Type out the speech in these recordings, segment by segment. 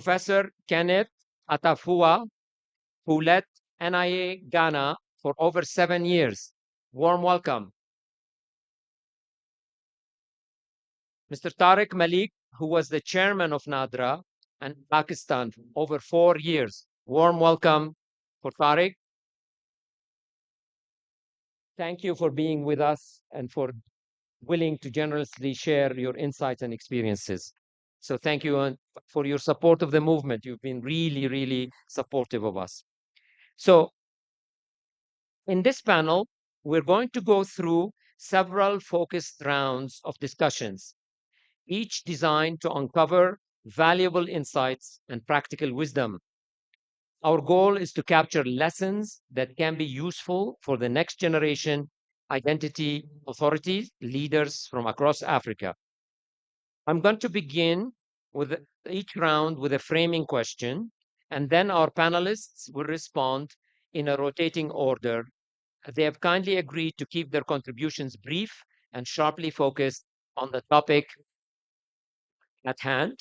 Professor Kenneth Atafua, who led NIA Ghana for over 7 years. Warm welcome. Mr. Tariq Malik, who was the chairman of NADRA and Pakistan for over 4 years. Warm welcome for Tariq. Thank you for being with us and for willing to generously share your insights and experiences. So thank you for your support of the movement. You've been really, really supportive of us. So in this panel, we're going to go through several focused rounds of discussions, each designed to uncover valuable insights and practical wisdom. Our goal is to capture lessons that can be useful for the next generation identity authorities, leaders from across Africa. I'm going to begin with each round with a framing question, and then our panelists will respond in a rotating order. They have kindly agreed to keep their contributions brief and sharply focused on the topic at hand,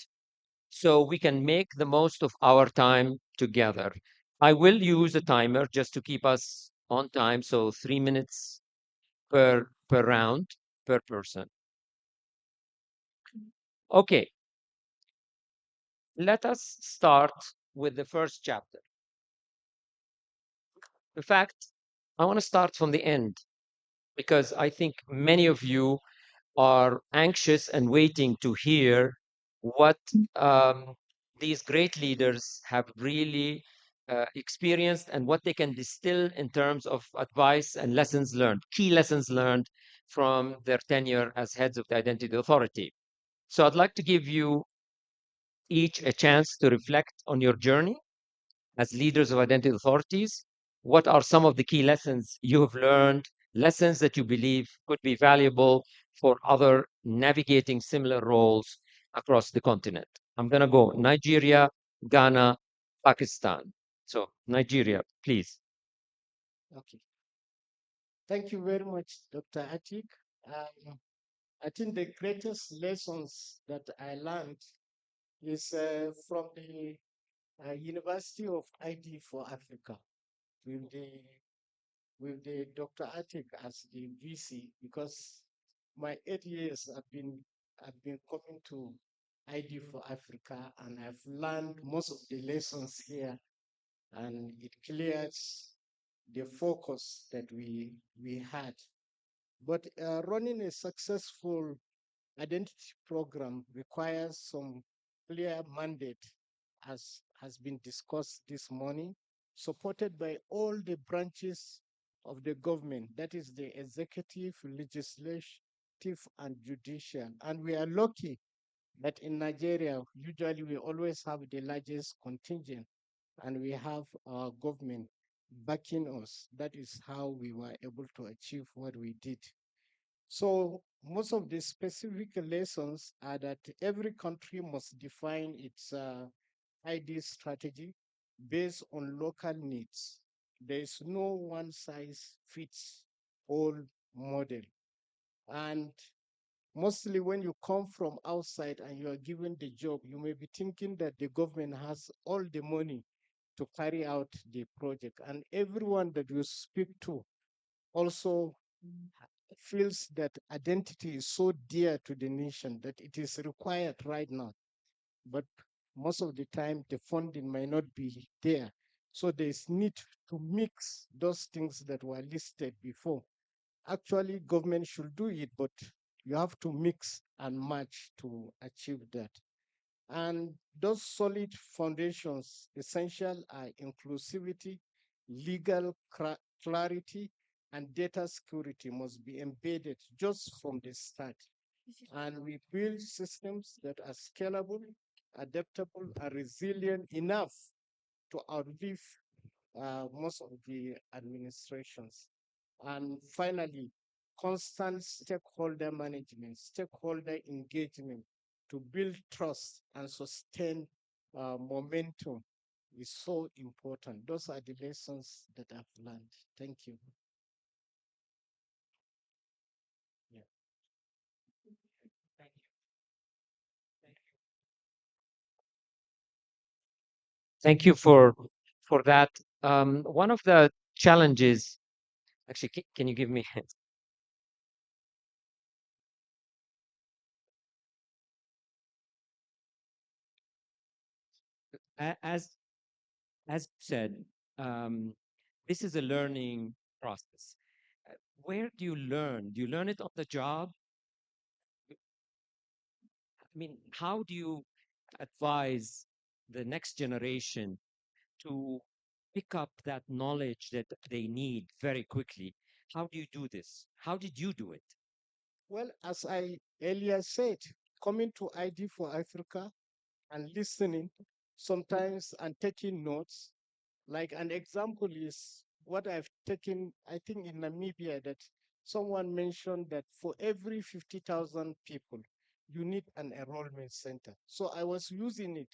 so we can make the most of our time together. I will use a timer just to keep us on time, so 3 minutes per round per person. Okay, let us start with the first chapter. In fact, I want to start from the end because I think many of you are anxious and waiting to hear what these great leaders have really experienced and what they can distill in terms of advice and lessons learned, key lessons learned from their tenure as heads of the Identity Authority. So I'd like to give you each a chance to reflect on your journey as leaders of identity authorities. What are some of the key lessons you have learned, lessons that you believe could be valuable for other navigating similar roles across the continent? I'm going to go Nigeria, Ghana, Pakistan. So Nigeria, please. Okay. Thank you very much, Dr. Atik. I think the greatest lessons that I learned is from the University of ID for Africa with the Dr. Atik as the VC, because my 8 years I've been coming to ID for Africa, and I've learned most of the lessons here, and it clears the focus that we had. But running a successful identity program requires some clear mandate, as has been discussed this morning, supported by all the branches of the government, that is the executive, legislative, and judicial. And we are lucky that in Nigeria, usually we always have the largest contingent, and we have our government backing us. That is how we were able to achieve what we did. So most of the specific lessons are that every country must define its ID strategy based on local needs. There is no one size fits all model. And mostly when you come from outside and you are given the job, you may be thinking that the government has all the money to carry out the project. And everyone that you speak to also feels that identity is so dear to the nation that it is required right now. But most of the time, the funding might not be there. So there's need to mix those things that were listed before. Actually, government should do it, but you have to mix and match to achieve that. And those solid foundations essential are inclusivity, legal clarity, and data security must be embedded just from the start. And we build systems that are scalable, adaptable, and resilient enough to outlive most of the administrations. And finally, constant stakeholder management, stakeholder engagement to build trust and sustain momentum is so important. Those are the lessons that I've learned. Thank you. Yeah. Thank you. Thank you. Thank you for that. One of the challenges, actually, can you give me as said, um, this is a learning process. Where do you learn? Do you learn it on the job? I mean, how do you advise the next generation to pick up that knowledge that they need very quickly? How do you do this? How did you do it? Well, as I earlier said, coming to ID for Africa and listening sometimes and taking notes. Like an example is what I've taken, I think in Namibia, that someone mentioned that for every 50,000 people, you need an enrollment center. So I was using it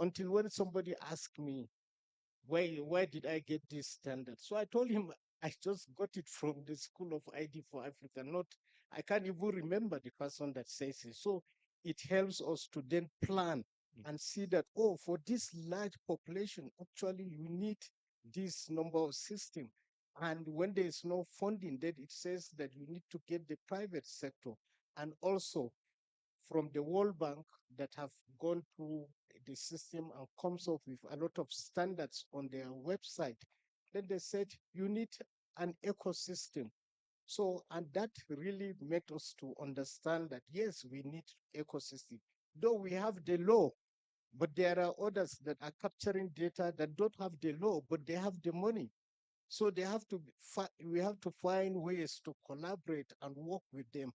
until when somebody asked me, where did I get this standard? So I told him I just got it from the School of ID for Africa. Not, I can't even remember the person that says it. So it helps us to then plan and see that, oh, for this large population, actually you need this number of system. And when there is no funding, then it says that you need to get the private sector. And also from the World Bank that have gone through the system and comes up with a lot of standards on their website. Then they said you need an ecosystem. So, and that really made us to understand that yes, we need ecosystem. Though we have the law, but there are others that are capturing data that don't have the law, but they have the money. So they have to we have to find ways to collaborate and work with them,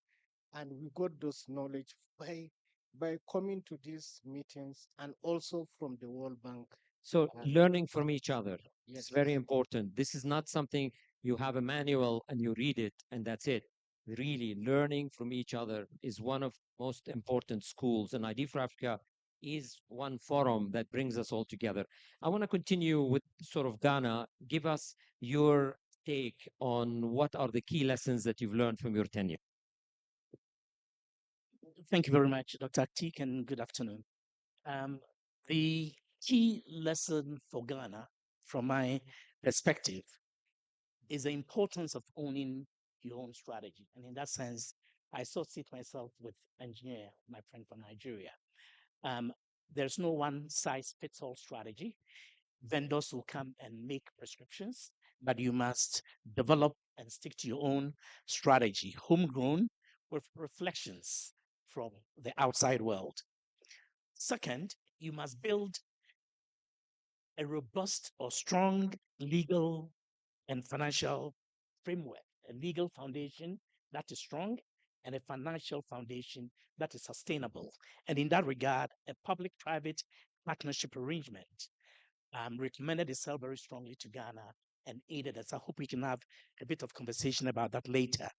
and we got those knowledge by coming to these meetings and also from the World Bank. So Uh, learning from each other is yes, very important. This is not something you have a manual and you read it and that's it. Really, learning from each other is one of most important schools, and ID for Africa is one forum that brings us all together. I want to continue with sort of Ghana. Give us your take on what are the key lessons that you've learned from your tenure. Thank you very much, Dr. Teak, and good afternoon. Um, the key lesson for Ghana, from my perspective, is the importance of owning your own strategy. And in that sense, I associate myself with engineer, my friend from Nigeria. Um, there's no one size fits all strategy. Vendors will come and make prescriptions, but you must develop and stick to your own strategy, homegrown with reflections from the outside world. Second, you must build a robust or strong legal and financial framework, a legal foundation that is strong and a financial foundation that is sustainable. And in that regard, a public private partnership arrangement recommended itself very strongly to Ghana and aided us. I hope we can have a bit of conversation about that later.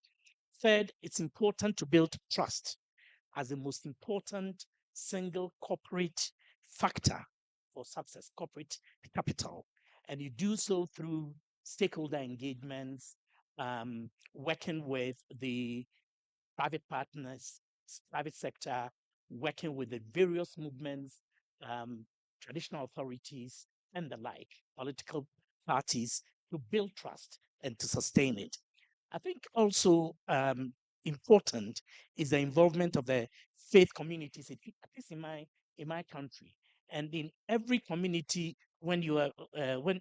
Third, it's important to build trust as the most important single corporate factor for success, corporate capital. And you do so through stakeholder engagements, working with the private partners, private sector, working with the various movements, um, traditional authorities, and the like, political parties to build trust and to sustain it. I think also important is the involvement of the faith communities, at least in my country, and in every community. When you are when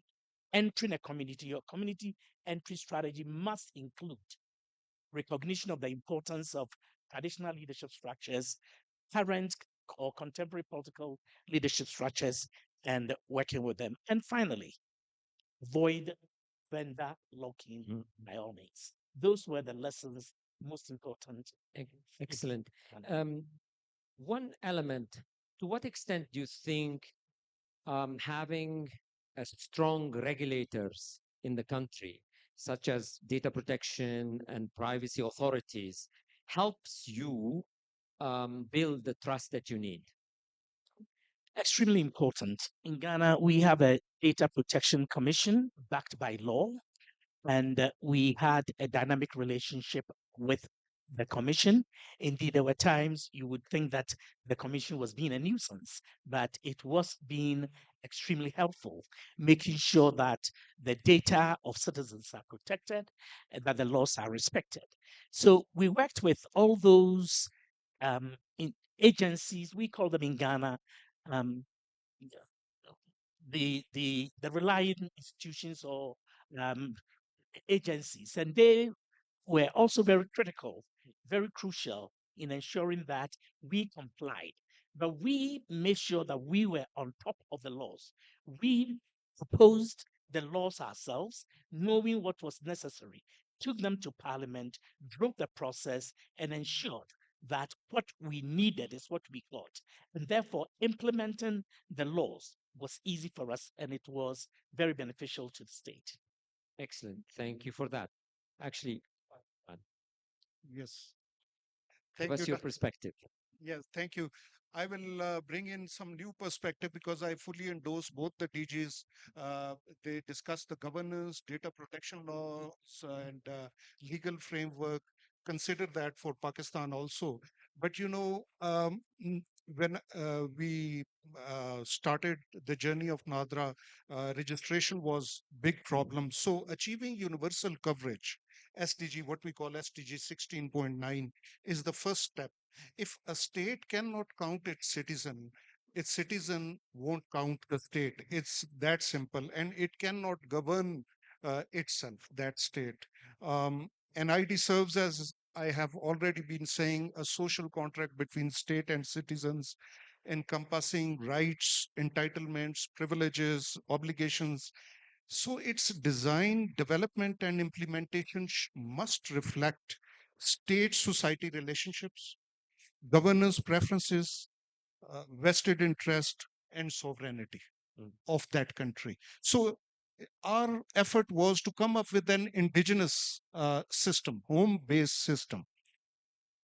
entering a community, your community entry strategy must include recognition of the importance of traditional leadership structures, current or contemporary political leadership structures, and working with them. And finally, avoid vendor locking by all means. Those were the lessons most important. Excellent. Um, one element, to what extent do you think having strong regulators in the country, such as data protection and privacy authorities, helps you build the trust that you need? Extremely important. In Ghana, we have a Data Protection Commission backed by law, and we had a dynamic relationship with the commission. Indeed, there were times you would think that the commission was being a nuisance, but it was being extremely helpful, making sure that the data of citizens are protected and that the laws are respected. So we worked with all those agencies, we call them in Ghana, um, the relying institutions or um, agencies, and they were also very critical, very crucial in ensuring that we complied. But we made sure that we were on top of the laws. We proposed the laws ourselves, knowing what was necessary, took them to Parliament, drove the process, and ensured that what we needed is what we got. And therefore, implementing the laws was easy for us and it was very beneficial to the state. Excellent. Thank you for that. Actually, Yes. give Thank you. us your perspective. Yes, thank you. I will bring in some new perspective because I fully endorse both the DGs. They discuss the governance, data protection laws, and legal framework. Consider that for Pakistan also. But when we started the journey of Nadra, registration was big problem. So achieving universal coverage, SDG, what we call SDG 16.9, is the first step. If a state cannot count its citizen won't count the state. It's that simple, and it cannot govern itself, that state. An ID serves as, I have already been saying, a social contract between state and citizens, encompassing rights, entitlements, privileges, obligations. So its design, development, and implementation must reflect state-society relationships, governance preferences, vested interest, and sovereignty of that country. So our effort was to come up with an indigenous system, home-based system.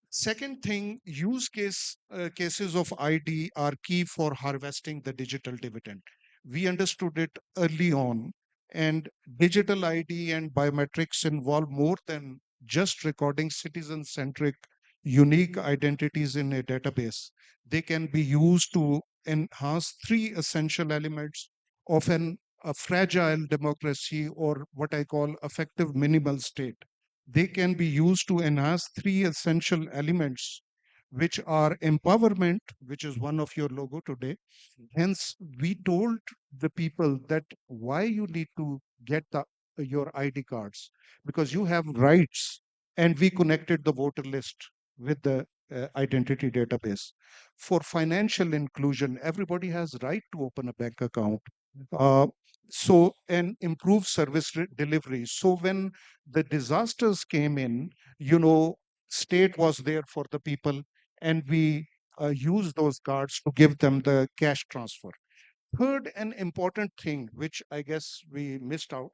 Second thing, cases of ID are key for harvesting the digital dividend. We understood it early on, and digital ID and biometrics involve more than just recording citizen-centric, unique identities in a database. They can be used to enhance three essential elements of a fragile democracy, or what I call effective minimal state. They can be used to enhance three essential elements, which are empowerment, which is one of your logo today. Hence, we told the people that why you need to get your ID cards, because you have rights, and we connected the voter list with the identity database. For financial inclusion, everybody has right to open a bank account. Uh, and improve service delivery. So when the disasters came in, state was there for the people, and we used those cards to give them the cash transfer. Third, an important thing, which I guess we missed out,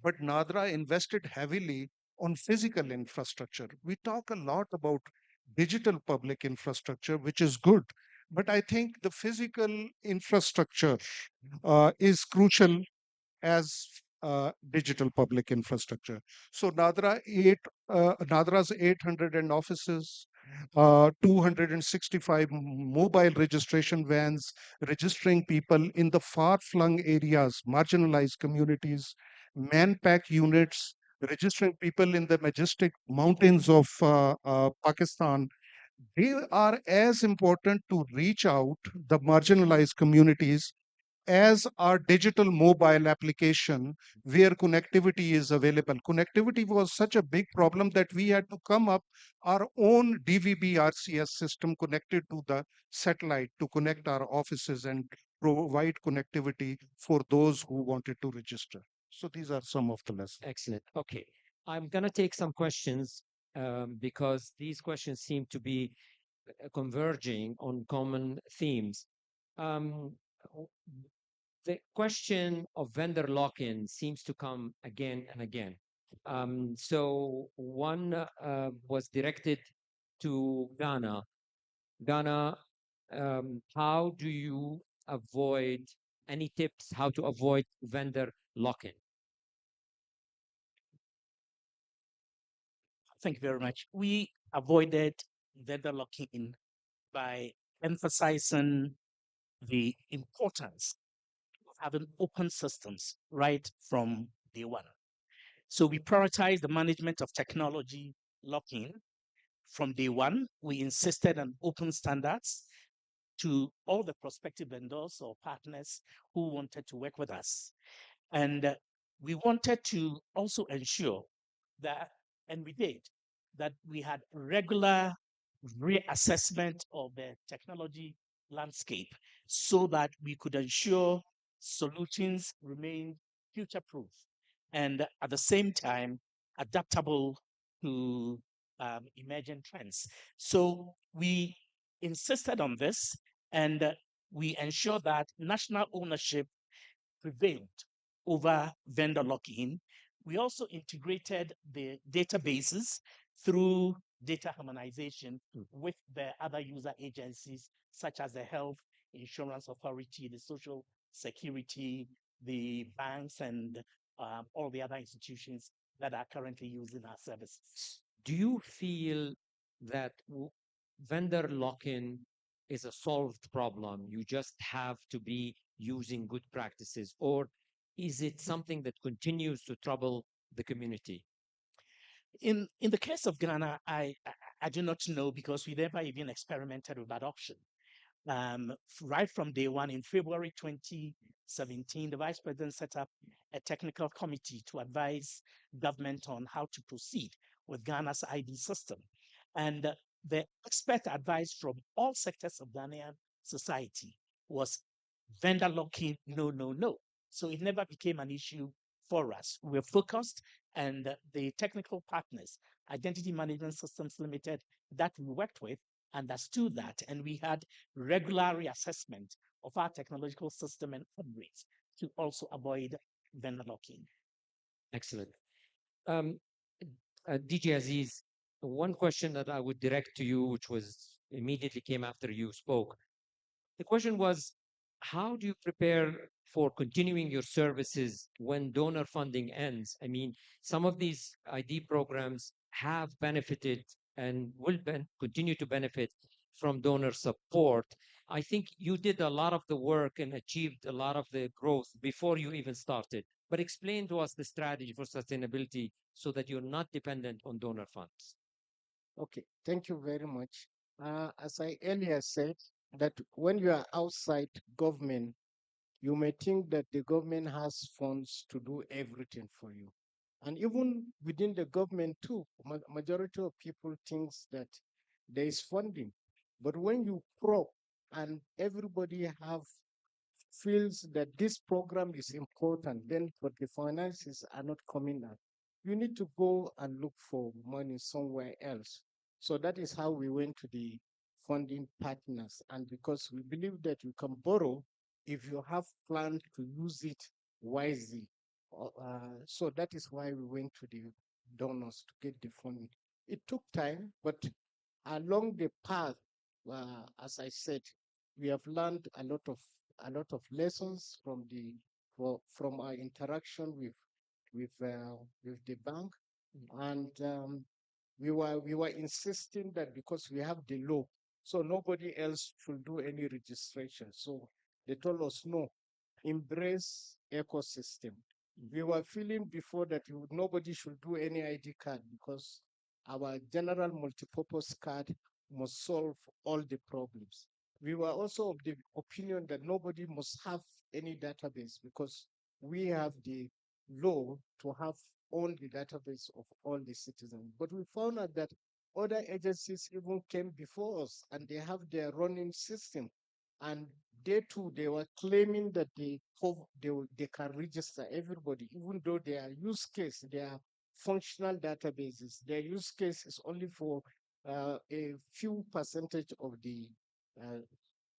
but Nadra invested heavily on physical infrastructure. We talk a lot about digital public infrastructure, which is good, but I think the physical infrastructure is crucial as digital public infrastructure. So Nadra's 800 and offices, 265 mobile registration vans registering people in the far-flung areas, marginalized communities, man-pack units registering people in the majestic mountains of Pakistan. They are as important to reach out the marginalized communities as our digital mobile application where connectivity is available. Connectivity was such a big problem that we had to come up our own DVB RCS system connected to the satellite to connect our offices and provide connectivity for those who wanted to register. So these are some of the lessons. Excellent. Okay. I'm going to take some questions because these questions seem to be converging on common themes. Um, the question of vendor lock-in seems to come again and again. So one was directed to Ghana. Ghana, how do you avoid any tips how to avoid vendor lock-in? Thank you very much. We avoided vendor lock-in by emphasizing the importance of having open systems right from day one. So we prioritize the management of technology lock-in. From day one, we insisted on open standards to all the prospective vendors or partners who wanted to work with us. And we wanted to also ensure that, and we did, that we had regular reassessment of the technology landscape so that we could ensure solutions remain future proof and at the same time adaptable to emerging trends. So we insisted on this and we ensured that national ownership prevailed over vendor lock-in. We also integrated the databases through data harmonization with the other user agencies, such as the Health Insurance Authority, the Social Security, the banks, and all the other institutions that are currently using our services. Do you feel that vendor lock-in is a solved problem? You just have to be using good practices, or is it something that continues to trouble the community? In the case of Ghana, I do not know because we never even experimented with that option. Right from day one in February 2017, the vice president set up a technical committee to advise government on how to proceed with Ghana's ID system. And the expert advice from all sectors of Ghanaian society was vendor lock-in, no, no, no. So it never became an issue for us. We're focused, and the technical partners, Identity Management Systems Limited, that we worked with, understood that, and we had regular reassessment of our technological system and upgrades to also avoid vendor lock-in. Excellent. DJ Aziz, one question that I would direct to you, which was immediately came after you spoke. The question was, how do you prepare for continuing your services when donor funding ends? I mean, some of these ID programs have benefited and will continue to benefit from donor support. I think you did a lot of the work and achieved a lot of the growth before you even started. But explain to us the strategy for sustainability so that you're not dependent on donor funds. Okay, thank you very much. As I earlier said, that when you are outside government, you may think that the government has funds to do everything for you. And even within the government too, majority of people thinks that there is funding. But when you probe and everybody have feels that this program is important, then but the finances are not coming out, you need to go and look for money somewhere else. So that is how we went to the funding partners. And because we believe that you can borrow if you have planned to use it wisely. So that is why we went to the donors to get the funding. It took time, but along the path, as I said, we have learned a lot of lessons from from our interaction with the bank, and we were insisting that because we have the law, so nobody else should do any registration. So they told us no, embrace ecosystem. We were feeling before that nobody should do any ID card because our general multipurpose card must solve all the problems. We were also of the opinion that nobody must have any database because we have the law to have own the database of all the citizens. But we found out that other agencies even came before us and they have their running system. And they too, they were claiming that they can register everybody, even though their use case, their functional databases, their use case is only for a few percentage of the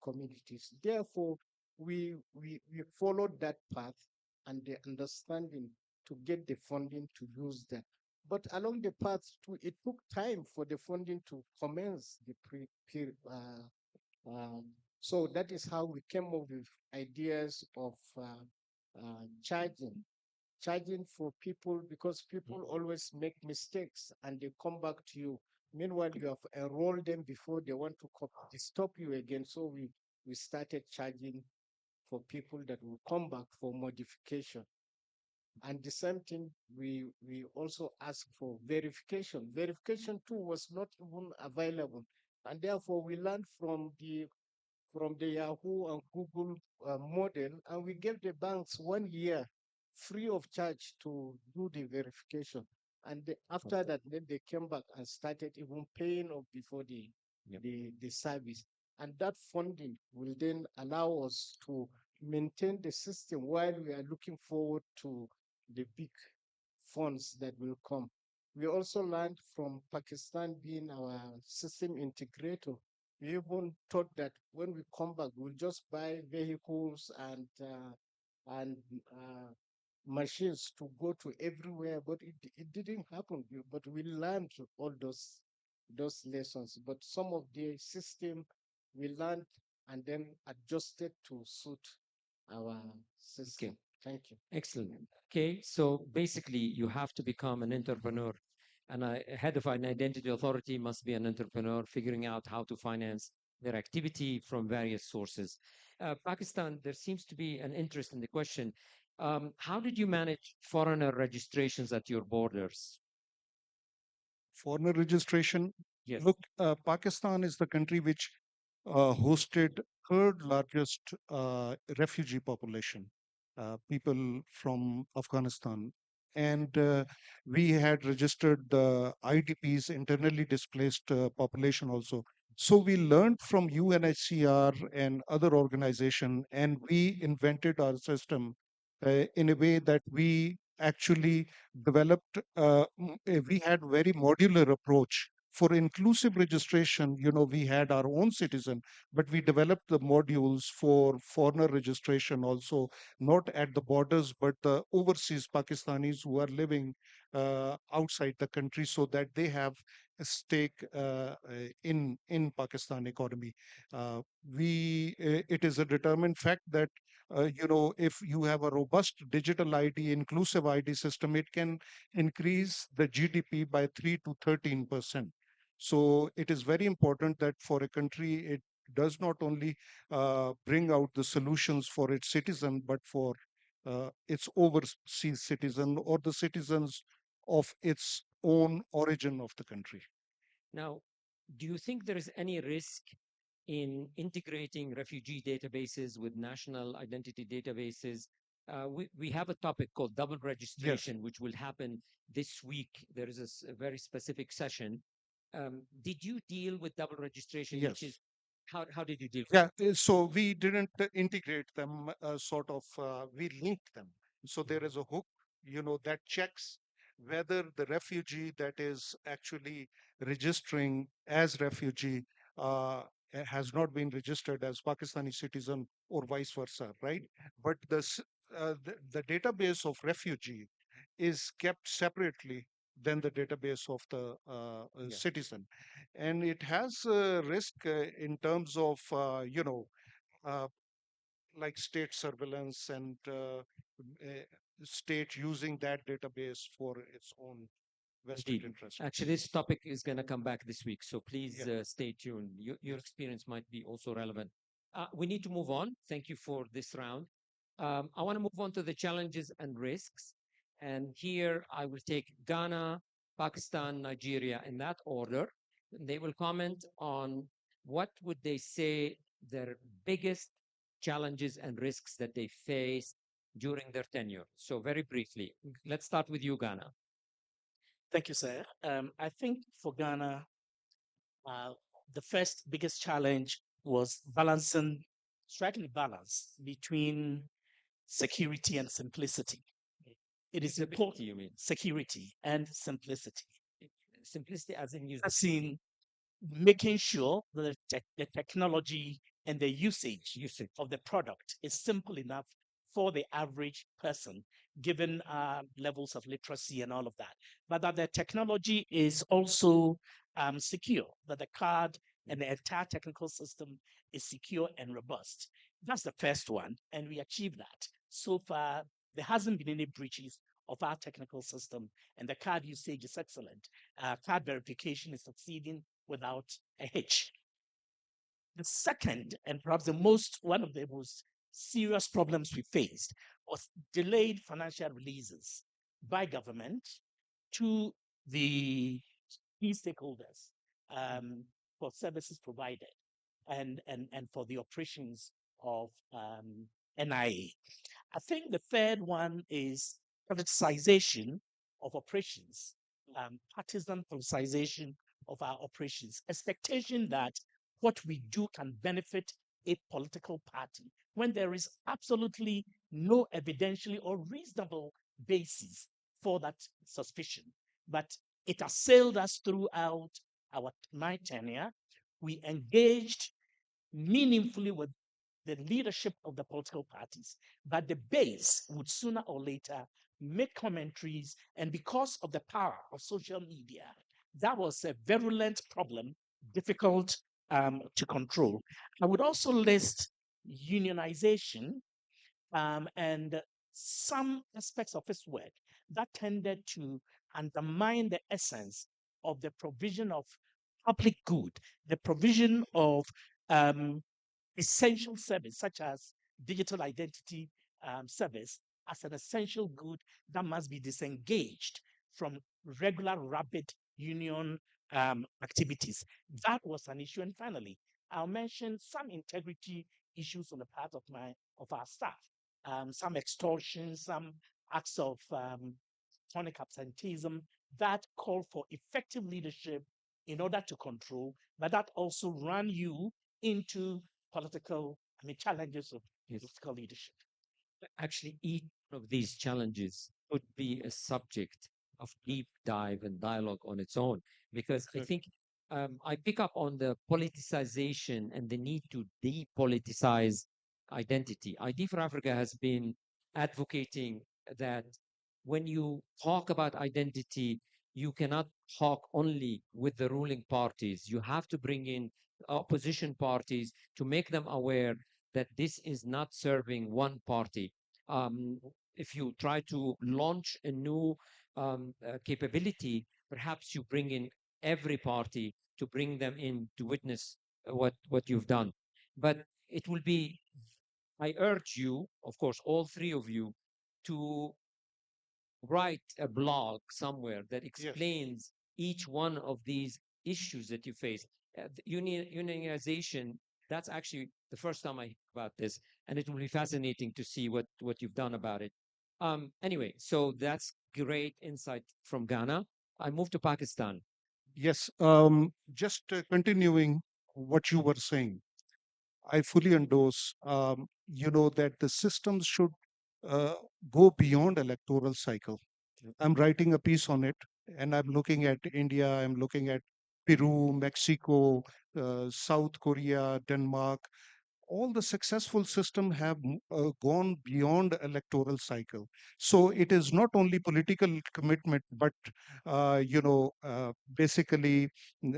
communities. Therefore, we followed that path and the understanding to get the funding to use that. But along the path, too, it took time for the funding to commence the so that is how we came up with ideas of charging for people because people always make mistakes and they come back to you. Meanwhile, you have enrolled them before they want to stop you again. So we we started charging for people that will come back for modification. And the same thing, we also ask for verification. Verification too was not even available. And therefore we learned from the Yahoo and Google model, and we gave the banks 1 year free of charge to do the verification. And after that, then they came back and started even paying up before the service. And that funding will then allow us to maintain the system while we are looking forward to the big funds that will come. We also learned from Pakistan being our system integrator. We even thought that when we come back, we'll just buy vehicles and machines to go to everywhere, but it didn't happen. But we learned all those lessons. But some of the system we learned and then adjusted to suit our system. Okay. Thank you. Excellent. Okay, so basically, you have to become an entrepreneur, and a head of an identity authority must be an entrepreneur, figuring out how to finance their activity from various sources. Pakistan, there seems to be an interest in the question. How did you manage foreigner registrations at your borders? Foreigner registration. Yes. Look, Pakistan is the country which hosted third largest refugee population, people from Afghanistan. And we had registered the IDPs, internally displaced population also. So we learned from UNHCR and other organization, and we invented our system in a way that we actually developed. We had very modular approach for inclusive registration. We had our own citizen, but we developed the modules for foreigner registration also, not at the borders, but the overseas Pakistanis who are living outside the country, so that they have a stake in Pakistan economy. It is a determined fact that if you have a robust digital ID, inclusive ID system, it can increase the GDP by 3 to 13%. So it is very important that for a country, it does not only bring out the solutions for its citizen, but for its overseas citizen or the citizens of its own origin of the country. Now, do you think there is any risk in integrating refugee databases with national identity databases? We have a topic called double registration, which will happen this week. There is a very specific session. Did you deal with double registration? Yes. Which is how did you deal with Yeah, so we didn't integrate them, we linked them. So there is a hook, that checks whether the refugee that is actually registering as refugee has not been registered as Pakistani citizen or vice versa, right? But the database of refugee is kept separately than the database of the citizen, and it has a risk in terms of uh, like state surveillance and state using that database for its own vested Indeed. interest. Actually, this topic is going to come back this week, so please Yeah. stay tuned. Your Yes. experience might be also relevant. We need to move on. Thank you for this round. I want to move on to the challenges and risks. And here I will take Ghana, Pakistan, Nigeria in that order. They will comment on what would they say their biggest challenges and risks that they face during their tenure. So very briefly, let's start with you, Ghana. Thank you, sir. I think for Ghana, uh, the first biggest challenge was striking a balance between security and simplicity. It is Stability, important, you mean? security and simplicity. Simplicity as in use. As in making sure that the technology and the usage of the product is simple enough for the average person, given levels of literacy and all of that. But that the technology is also secure, that the card and the entire technical system is secure and robust. That's the first one, and we achieved that. So far, there hasn't been any breaches of our technical system, and the card usage is excellent. Card verification is succeeding without a hitch. The second, and perhaps one of the most serious problems we faced, was delayed financial releases by government to the key stakeholders for services provided and for the operations of NIA. I think the third one is politicization of operations, partisan politicization of our operations, expectation that what we do can benefit a political party when there is absolutely no evidentially or reasonable basis for that suspicion. But it assailed us throughout my tenure. We engaged meaningfully with the leadership of the political parties, but the base would sooner or later make commentaries. And because of the power of social media, that was a virulent problem, difficult to control. I would also list unionization and some aspects of his work that tended to undermine the essence of the provision of public good, the provision of um, essential service, such as digital identity service, as an essential good that must be disengaged from regular rapid union activities. That was an issue. And finally, I'll mention some integrity issues on the part of our staff, some extortion, some acts of chronic absenteeism that call for effective leadership in order to control, but that also run you into challenges of political leadership. Actually, each of these challenges could be a subject of deep dive and dialogue on its own, because I think I pick up on the politicization and the need to depoliticize identity. ID for Africa has been advocating that when you talk about identity, you cannot talk only with the ruling parties. You have to bring in opposition parties to make them aware that this is not serving one party. If you try to launch a new capability, perhaps you bring in every party to bring them in to witness what you've done. But it will be, I urge you, of course, all three of you, to write a blog somewhere that explains each one of these issues that you face. Unionization, that's actually the first time I hear about this, and it will be fascinating to see what you've done about it. Anyway, so that's great insight from Ghana. I move to Pakistan. Yes, just continuing what you were saying, I fully endorse, that the systems should uh, go beyond electoral cycle. I'm writing a piece on it, and I'm looking at India, I'm looking at Peru, Mexico, South Korea, Denmark. All the successful system have gone beyond electoral cycle. So it is not only political commitment, but basically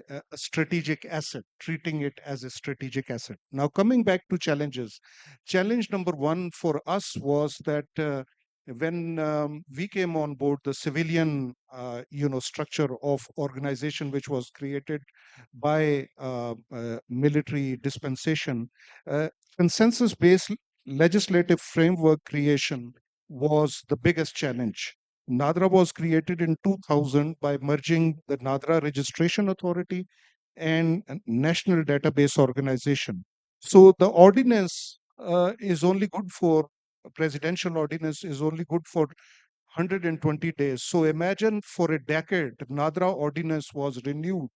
a strategic asset, treating it as a strategic asset. Now coming back to challenges, challenge number one for us was that when we came on board, the civilian structure of organization which was created by military dispensation, uh, consensus based legislative framework creation was the biggest challenge. NADRA was created in 2000 by merging the NADRA Registration Authority and a National Database Organization. So the ordinance is only good for presidential ordinance is only good for 120 days. So imagine for a decade, NADRA ordinance was renewed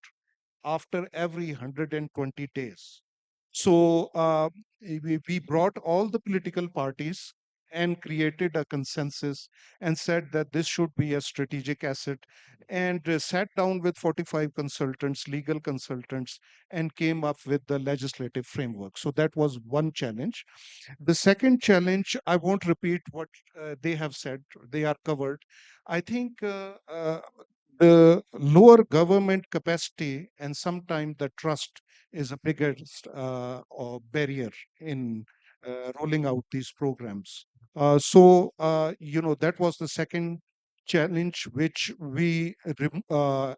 after every 120 days. So we brought all the political parties and created a consensus and said that this should be a strategic asset, and sat down with 45 consultants, legal consultants, and came up with the legislative framework. So that was one challenge. The second challenge, I won't repeat what they have said, they are covered. I think the lower government capacity and sometimes the trust is a biggest barrier in rolling out these programs. That was the second challenge which we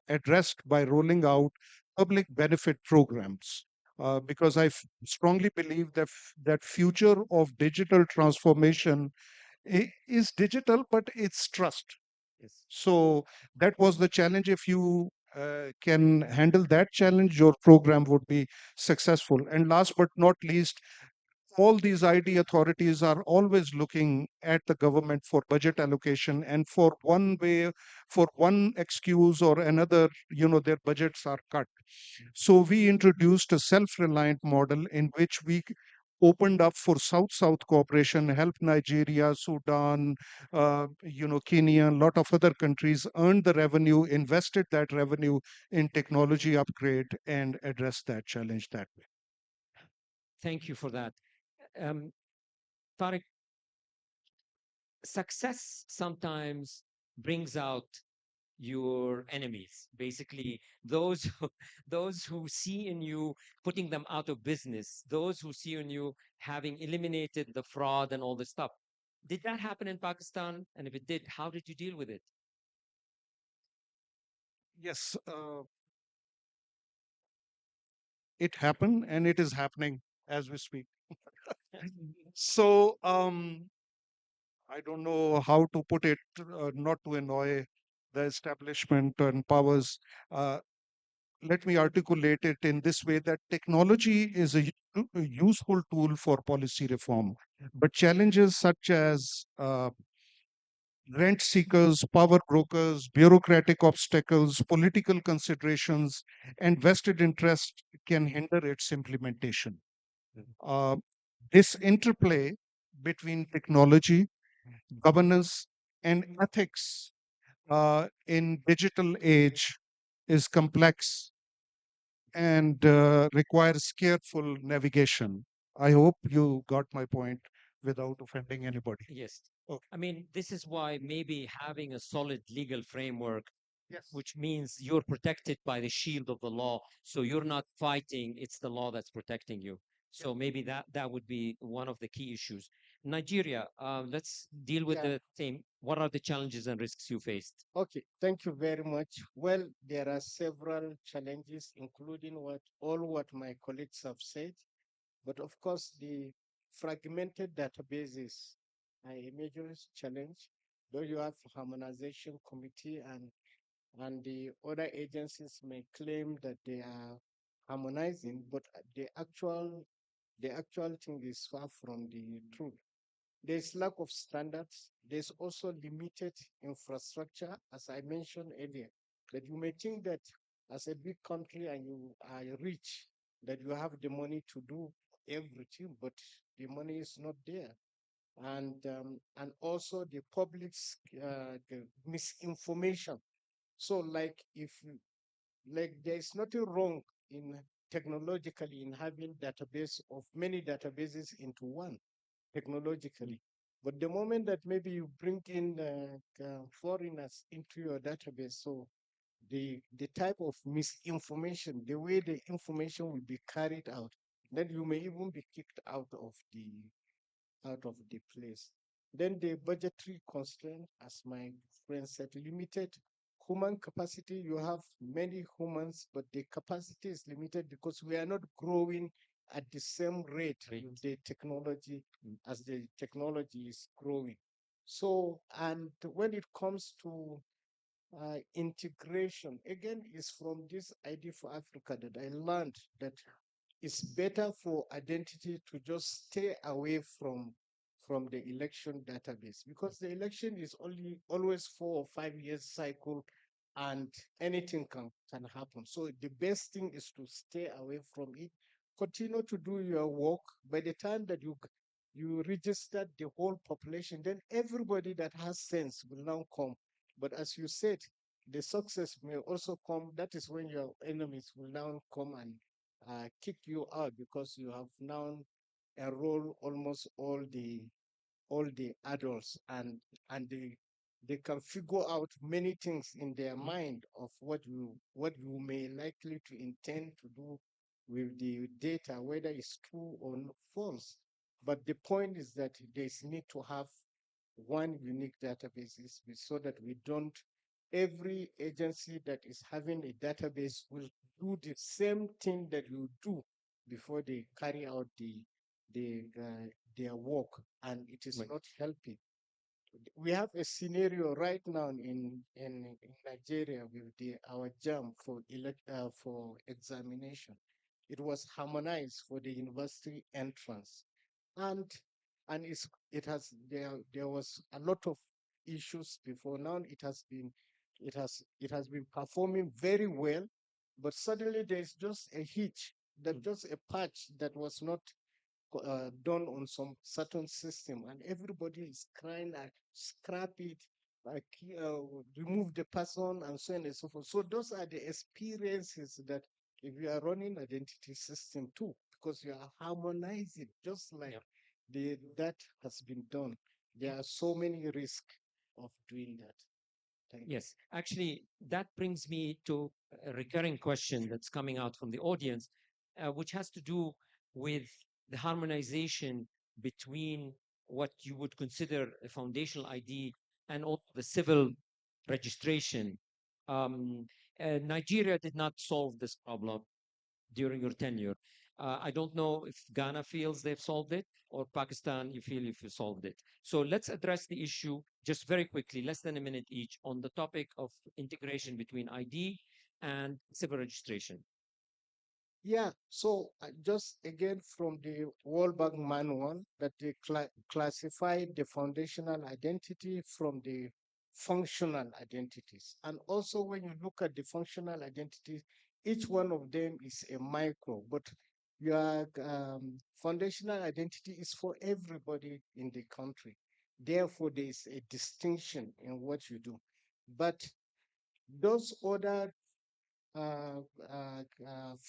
addressed by rolling out public benefit programs. because strongly believe that that future of digital transformation is digital, but it's trust. Yes. So that was the challenge. If you can handle that challenge, your program would be successful. And last but not least, all these ID authorities are always looking at the government for budget allocation, and for one way, for one excuse or another, their budgets are cut. So we introduced a self-reliant model in which we opened up for South-South cooperation, helped Nigeria, Sudan, Kenya, a lot of other countries earned the revenue, invested that revenue in technology upgrade, and addressed that challenge that way. Thank you for that. Um, Tariq, success sometimes brings out your enemies, basically those those who see in you putting them out of business, those who see in you having eliminated the fraud and all this stuff. Did that happen in Pakistan? And if it did, how did you deal with it? Yes, it happened and it is happening as we speak. So I don't know how to put it, not to annoy the establishment and powers. Uh, Let me articulate it in this way, that technology is a useful tool for policy reform, but challenges such as rent seekers, power brokers, bureaucratic obstacles, political considerations, and vested interest can hinder its implementation. Uh, this interplay between technology, governance, and ethics in digital age is complex and requires careful navigation. I hope you got my point without offending anybody. Yes. Okay. I mean, this is why maybe having a solid legal framework, Yes. which means you're protected by the shield of the law. So you're not fighting, it's the law that's protecting you. So maybe that would be one of the key issues. Nigeria, let's deal with Yeah. the theme. What are the challenges and risks you faced? Okay, thank you very much. Well, there are several challenges, including what my colleagues have said. But of course, the fragmented databases are a major challenge. Though you have harmonization committee and the other agencies may claim that they are harmonizing, but the actual thing is far from the truth. There's lack of standards. There's also limited infrastructure, as I mentioned earlier. That you may think that as a big country and you are rich, that you have the money to do everything, but the money is not there. And also the public's the misinformation. So like there is nothing wrong in technologically in having database of many databases into one technologically. But the moment that maybe you bring in foreigners into your database, so the type of misinformation, the way the information will be carried out, then you may even be kicked out of the place. Then the budgetary constraint, as my friend said, limited human capacity. You have many humans, but the capacity is limited because we are not growing at the same rate with the technology as the technology is growing. So, and when it comes to integration, again, is from this ID for Africa that I learned that it's better for identity to just stay away from the election database, because the election is only always 4 or 5 years cycle and anything can happen. So the best thing is to stay away from it, continue to do your work. By the time that you register the whole population, then everybody that has sense will now come. But as you said, the success may also come. That is when your enemies will now come and kick you out, because you have now enrolled almost all the adults, and they can figure out many things in their mind of what you may likely to intend to do with the data, whether it's true or false. But the point is that there's need to have one unique database, so that we don't, every agency that is having a database will do the same thing that you do, before they carry out their work, and it is Right. not helping. We have a scenario right now in Nigeria with our jam for examination. It was harmonized for the university entrance, and it has there was a lot of issues before. Now it has been performing very well, but suddenly there's just a hitch, that just a patch that was not done on some certain system, and everybody is crying like scrap it, like remove the person, and so on and so forth. So those are the experiences that if you are running identity system too, because you are harmonizing just like Yep. that has been done. There are so many risks of doing that. Thank you. Yes, actually, that brings me to a recurring question that's coming out from the audience, which has to do with the harmonization between what you would consider a foundational ID and also the civil registration. Um, Nigeria did not solve this problem during your tenure. I don't know if Ghana feels they've solved it, or Pakistan, you feel if you solved it. So let's address the issue just very quickly, less than a minute each, on the topic of integration between ID and civil registration. Yeah, so just again from the World Bank manual, that they classify the foundational identity from the functional identities. And also when you look at the functional identities, each one of them is a micro, but your foundational identity is for everybody in the country. Therefore, there is a distinction in what you do. But those other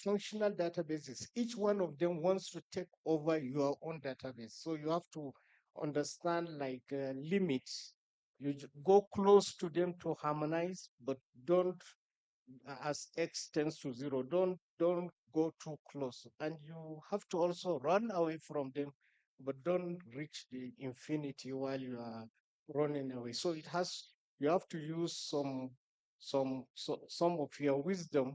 functional databases, each one of them wants to take over your own database. So you have to understand like limits. You go close to them to harmonize, but don't, as x tends to 0, don't go too close. And you have to also run away from them, but don't reach the infinity while you are running away. So you have to use some of your wisdom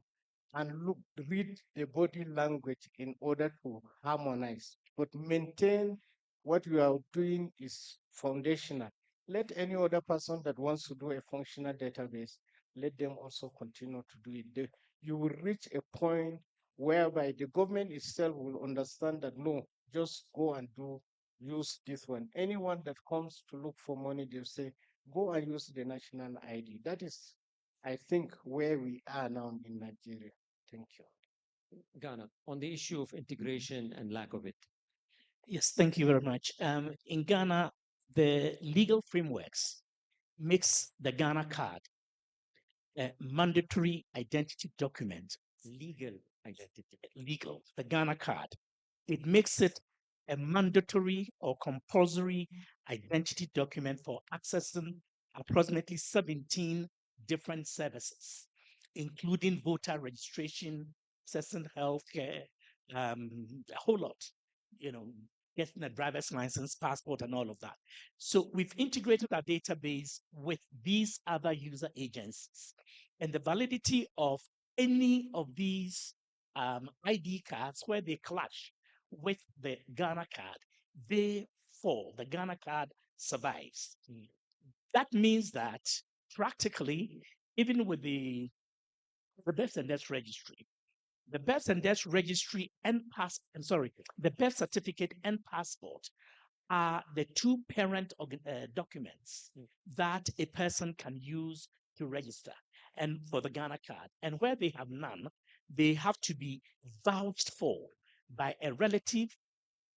and read the body language in order to harmonize, but maintain what you are doing is foundational. Let any other person that wants to do a functional database, let them also continue to do it. You will reach a point whereby the government itself will understand that no, just go and use this one. Anyone that comes to look for money, they'll say, go and use the national ID. That is, I think, where we are now in Nigeria. Thank you. Ghana, on the issue of integration and lack of it. Yes, thank you very much. In Ghana, the legal frameworks makes the Ghana card a mandatory identity document. Legal identity. Legal, the Ghana card. It makes it a mandatory or compulsory identity document for accessing approximately 17 different services, including voter registration, accessing healthcare, a whole lot, you know, getting a driver's license, passport, and all of that. So we've integrated our database with these other user agencies. And the validity of any of these ID cards where they clash with the Ghana card, they fall. The Ghana card survives. That means that practically, even with the birth and death registry, the birth and death registry and the birth certificate and passport are the two parent documents that a person can use to register and for the Ghana card. And where they have none, they have to be vouched for by a relative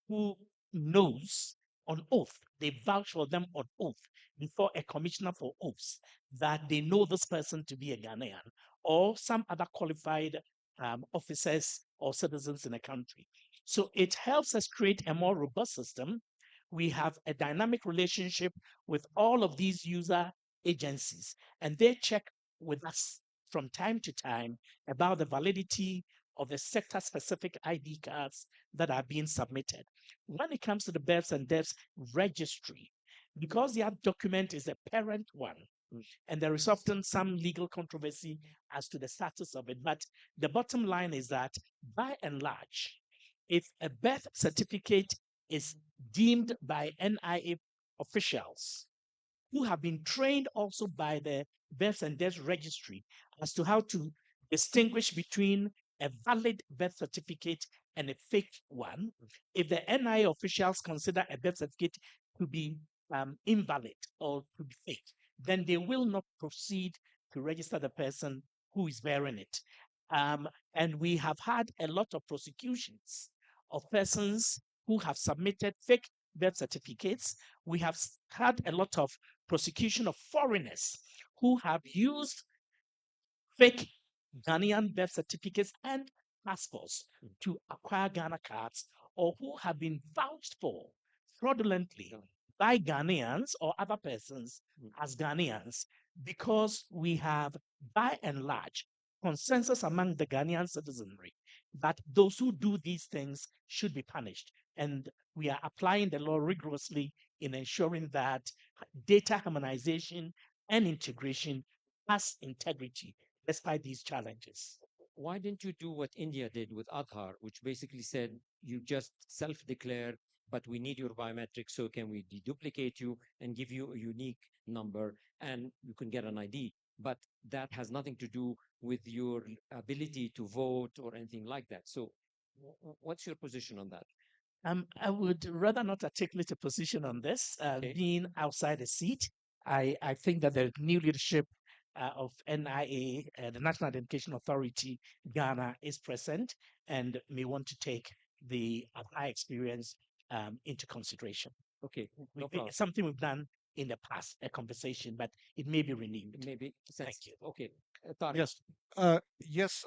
who knows on oath, they vouch for them on oath before a commissioner for oaths that they know this person to be a Ghanaian or some other qualified officers or citizens in a country. So it helps us create a more robust system. We have a dynamic relationship with all of these user agencies, and they check with us from time to time about the validity of the sector specific ID cards that are being submitted. When it comes to the births and deaths registry, because that document is a parent one, and there is often some legal controversy as to the status of it. But the bottom line is that by and large, if a birth certificate is deemed by NIA officials who have been trained also by the births and deaths registry as to how to distinguish between a valid birth certificate and a fake one. If the NIA officials consider a birth certificate to be invalid or to be fake, then they will not proceed to register the person who is bearing it. And we have had a lot of prosecutions of persons who have submitted fake birth certificates. We have had a lot of prosecution of foreigners who have used fake Ghanaian birth certificates and passports to acquire Ghana cards, or who have been vouched for fraudulently by Ghanaians or other persons as Ghanaians, because we have, by and large, consensus among the Ghanaian citizenry that those who do these things should be punished. And we are applying the law rigorously in ensuring that data harmonization and integration has integrity despite these challenges. Why didn't you do what India did with Aadhaar, which basically said you just self-declare, but we need your biometrics, so can we deduplicate you and give you a unique number and you can get an ID? But that has nothing to do with your ability to vote or anything like that. So what's your position on that? I would rather not articulate a position on this, Okay. being outside the seat. I think that the new leadership of NIA, the National Identification Authority, Ghana, is present and may want to take the high experience into consideration. Okay, no problem. It's something we've done in the past, a conversation, but it may be renewed. Maybe. Thank you. Okay, Tariq. Yes. Yes,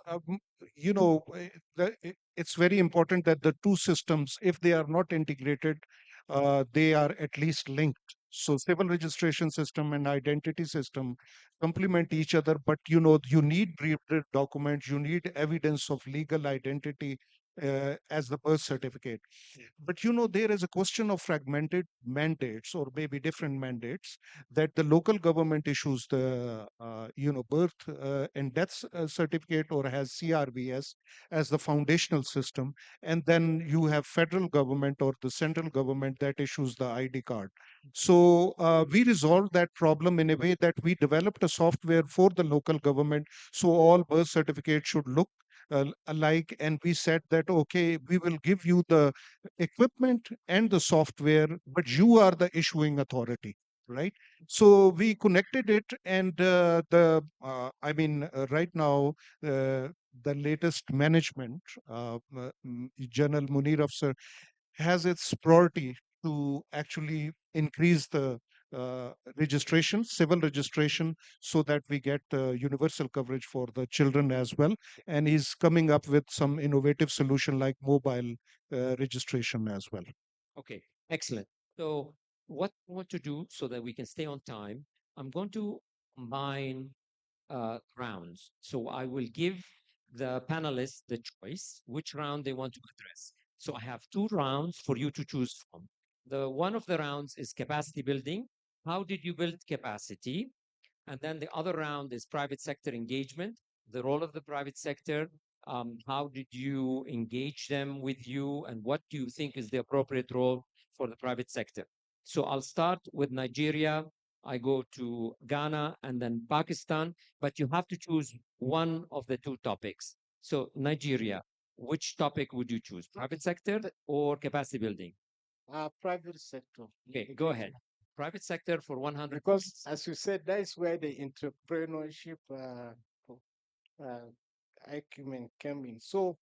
you know, it's very important that the two systems, if they are not integrated, they are at least linked. So civil registration system and identity system complement each other, but you know, you need brief documents, you need evidence of legal identity as the birth certificate. But you know, there is a question of fragmented mandates or maybe different mandates that the local government issues the birth and death certificate or has CRBS as the foundational system, and then you have federal government or the central government that issues the ID card. So we resolved that problem in a way that we developed a software for the local government, so all birth certificates should look alike, and we said that okay, we will give you the equipment and the software, but you are the issuing authority, right? So we connected it, and right now the latest management, General Munir Afsar, has its priority to actually increase the registration, civil registration, so that we get universal coverage for the children as well. And he's coming up with some innovative solution like mobile registration as well. Okay, excellent. So what I want to do so that we can stay on time, I'm going to combine rounds. So I will give the panelists the choice which round they want to address. So I have two rounds for you to choose from. The one of the rounds is capacity building. How did you build capacity? And then the other round is private sector engagement, the role of the private sector. How did you engage them with you, and what do you think is the appropriate role for the private sector? So I'll start with Nigeria. I go to Ghana and then Pakistan, but you have to choose one of the two topics. So Nigeria, which topic would you choose? Private sector or capacity building? Private sector. Okay, go ahead. Private sector for 100. Because, as you said, that is where the entrepreneurship acumen came in. So,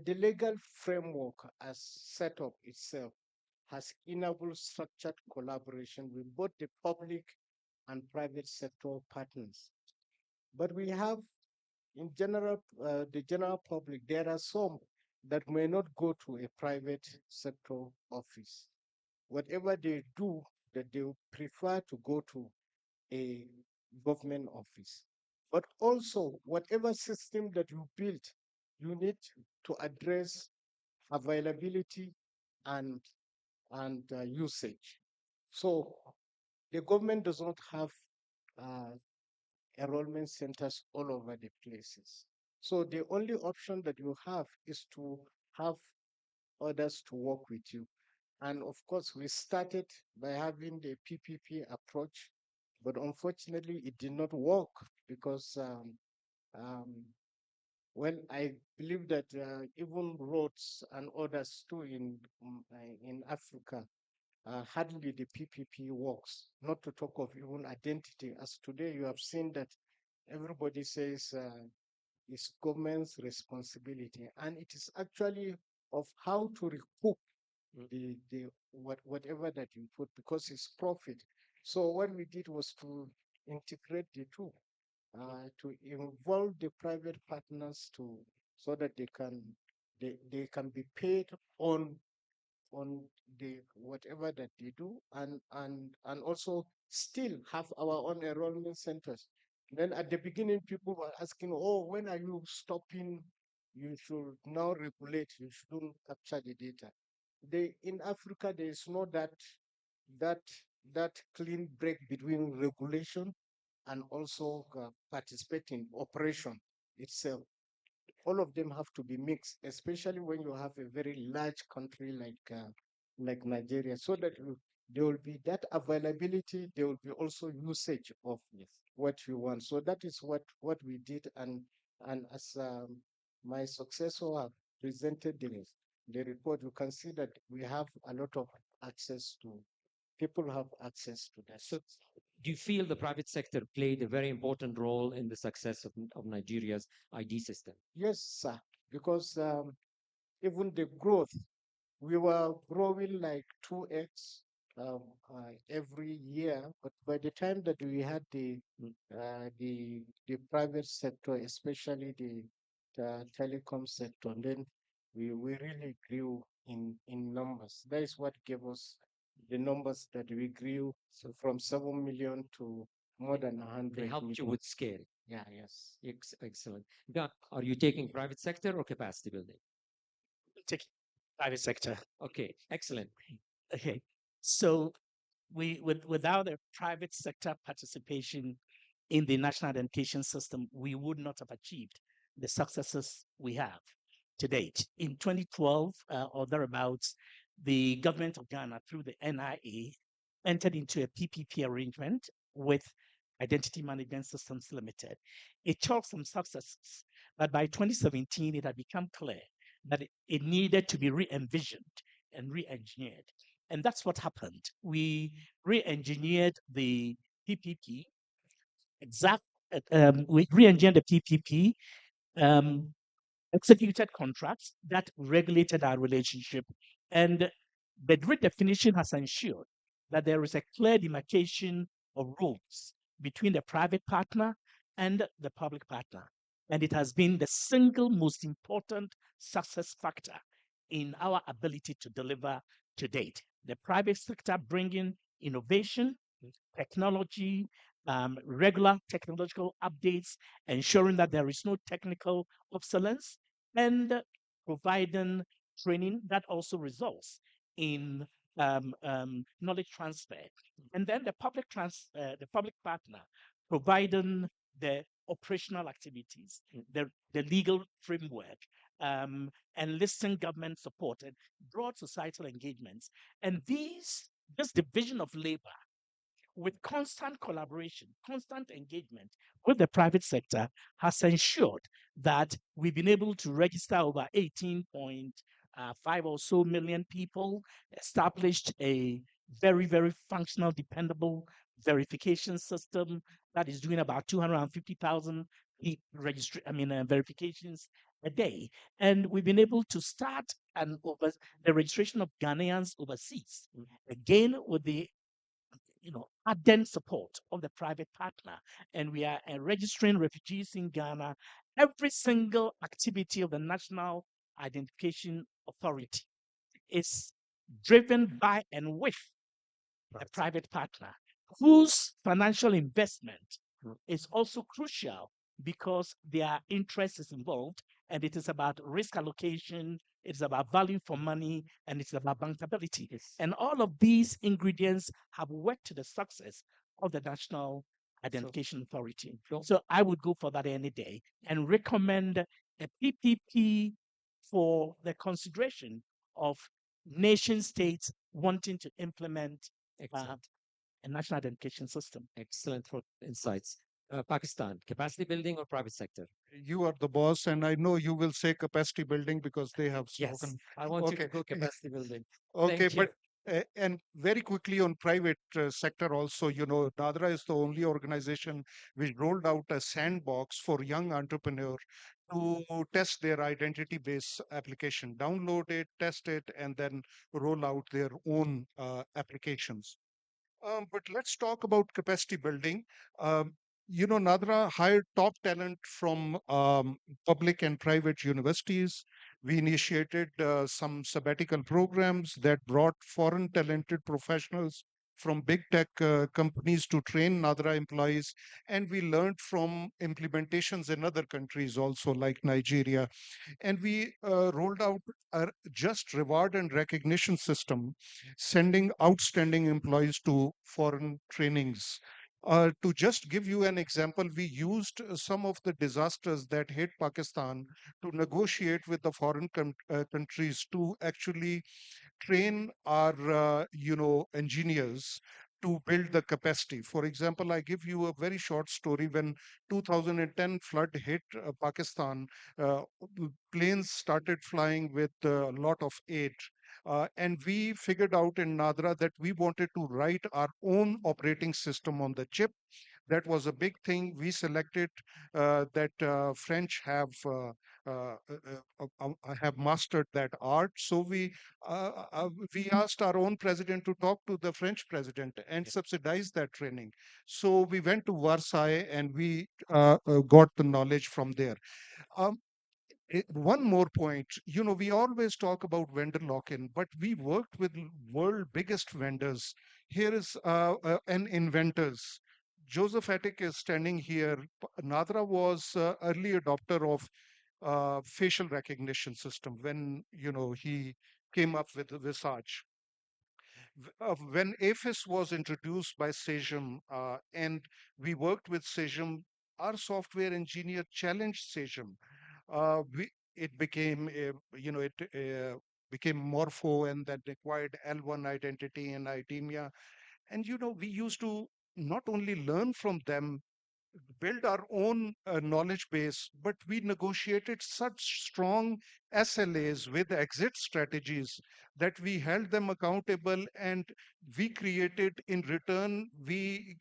the legal framework as set up itself has enabled structured collaboration with both the public and private sector partners. But we have, in general, the general public, there are some that may not go to a private sector office. Whatever they do, that they prefer to go to a government office. But also, whatever system that you build, you need to address availability and usage. So the government does not have uh, enrollment centers all over the places. So the only option that you have is to have others to work with you. And of course, we started by having the PPP approach, but unfortunately, it did not work because, um, well, I believe that even roads and others too in Africa, hardly the PPP works. Not to talk of even identity. As today, you have seen that everybody says it's government's responsibility, and it is actually of how to recoup whatever that you put, because it's profit. So what we did was to integrate the two, to involve the private partners to, so that they can be paid on on the whatever that they do, and also still have our own enrollment centers. Then at the beginning, people were asking, "Oh, when are you stopping? You should now regulate. You shouldn't capture the data." In Africa, there is no that that clean break between regulation and also participating operation itself. All of them have to be mixed, especially when you have a very large country like Nigeria, so that there will be that availability, there will be also usage of what you want. So that is what we did, and as my successor have presented the report, you can see that we have a lot of access to, people have access to that. So do you feel the private sector played a very important role in the success of Nigeria's ID system? Yes, sir, because even the growth, we were growing like 2x every year, but by the time that we had the private sector, especially the telecom sector, then we really grew in numbers. That is what gave us the numbers that we grew, so from 7 million to more than They 100 helped you million. with scale. Yeah, yes. Excellent. Now, are you taking private sector or capacity building? Take private sector. Okay, excellent. Okay. So without a private sector participation in the national identification system, we would not have achieved the successes we have to date. In 2012 or thereabouts, the government of Ghana, through the NIA, entered into a PPP arrangement with Identity Management Systems Limited. It showed some successes, but by 2017, it had become clear that it needed to be re-envisioned and re-engineered. And that's what happened. We re-engineered the PPP, we re-engineered the PPP, executed contracts that regulated our relationship. And the redefinition has ensured that there is a clear demarcation of roles between the private partner and the public partner. And it has been the single most important success factor in our ability to deliver to date. The private sector bringing innovation, technology, regular technological updates, ensuring that there is no technical obsolescence, and providing training that also results in knowledge transfer. And then the public partner providing the operational activities, the legal framework, enlisting government support and broad societal engagements. And this division of labor with constant collaboration, constant engagement with the private sector has ensured that we've been able to register over 18.5 or so million people, established a very, very functional, dependable verification system that is doing about 250,000 verifications a day. And we've been able to start the registration of Ghanaians overseas, again with the ardent support of the private partner. And we are registering refugees in Ghana. Every single activity of the National Identification Authority is driven by and with a private partner whose financial investment is also crucial because their interest is involved, and it is about risk allocation, it's about value for money, and it's about bankability. Yes. And all of these ingredients have worked to the success of the National Identification Authority. Sure. So I would go for that any day and recommend a PPP for the consideration of nation states wanting to implement Excellent. a national identification system. Excellent for insights. Pakistan, capacity building or private sector? You are the boss, and I know you will say capacity building because they have Yes, spoken. I want you to Okay. go capacity building. Okay, Thank you. but and very quickly on private sector also, Nadra is the only organization which rolled out a sandbox for young entrepreneur to test their identity base application, download it, test it, and then roll out their own applications. But let's talk about capacity building. Um, Nadra hired top talent from public and private universities. We initiated some sabbatical programs that brought foreign talented professionals from big tech companies to train Nadra employees. And we learned from implementations in other countries also, like Nigeria, and we rolled out a just reward and recognition system, sending outstanding employees to foreign trainings. To just give you an example, we used some of the disasters that hit Pakistan to negotiate with the foreign countries to actually train our engineers to build the capacity. For example, I give you a very short story. When 2010 flood hit Pakistan, uh, planes started flying with a lot of aid, and we figured out in Nadra that we wanted to write our own operating system on the chip. That was a big thing. We selected that French have mastered that art. So we asked our own president to talk to the French president and subsidize that training. So we went to Versailles and we got the knowledge from there. Um, One more point, we always talk about vendor lock-in, but we worked with world biggest vendors. Here is an inventors. Joseph Attic is standing here. Nadra was early adopter of facial recognition system when he came up with the Visage. When AFIS was introduced by Sejam, and we worked with Sejam, our software engineer challenged Sejam. It became, became Morpho, and that required L1 identity and IDEMIA. And, we used to not only learn from them, build our own knowledge base, but we negotiated such strong SLAs with exit strategies that we held them accountable, and we created in return, we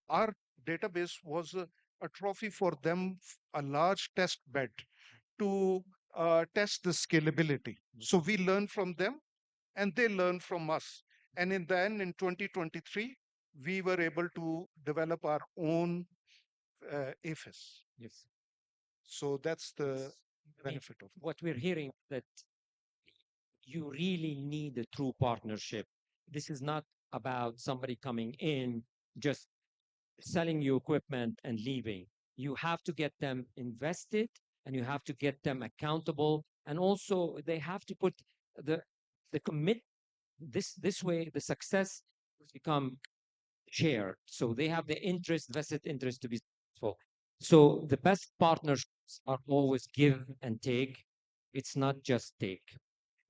our database was a trophy for them, a large test bed to test the scalability. So we learn from them and they learn from us. And in the end, in 2023, we were able to develop our own AFIS. Yes. So that's the I mean, benefit of it. what we're hearing that you really need a true partnership. This is not about somebody coming in, just selling you equipment and leaving. You have to get them invested and you have to get them accountable. And also they have to put the the commit this way the success become shared. So they have the interest, vested interest to be successful. So the best partnerships are always give and take. It's not just take.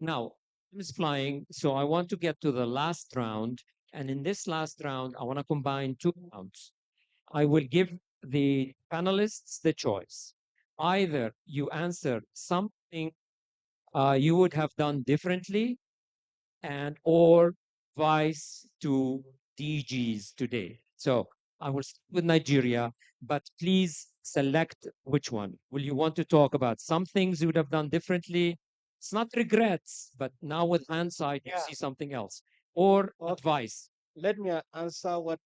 Now, time is flying, so I want to get to the last round. And in this last round, I want to combine two rounds. I will give the panelists the choice. Either you answer something you would have done differently, and or advice to DGs today. So I will start with Nigeria, but please select which one. Will you want to talk about some things you would have done differently? It's not regrets, but now with hindsight, you Yeah. see something else. Or Okay. advice. Let me answer what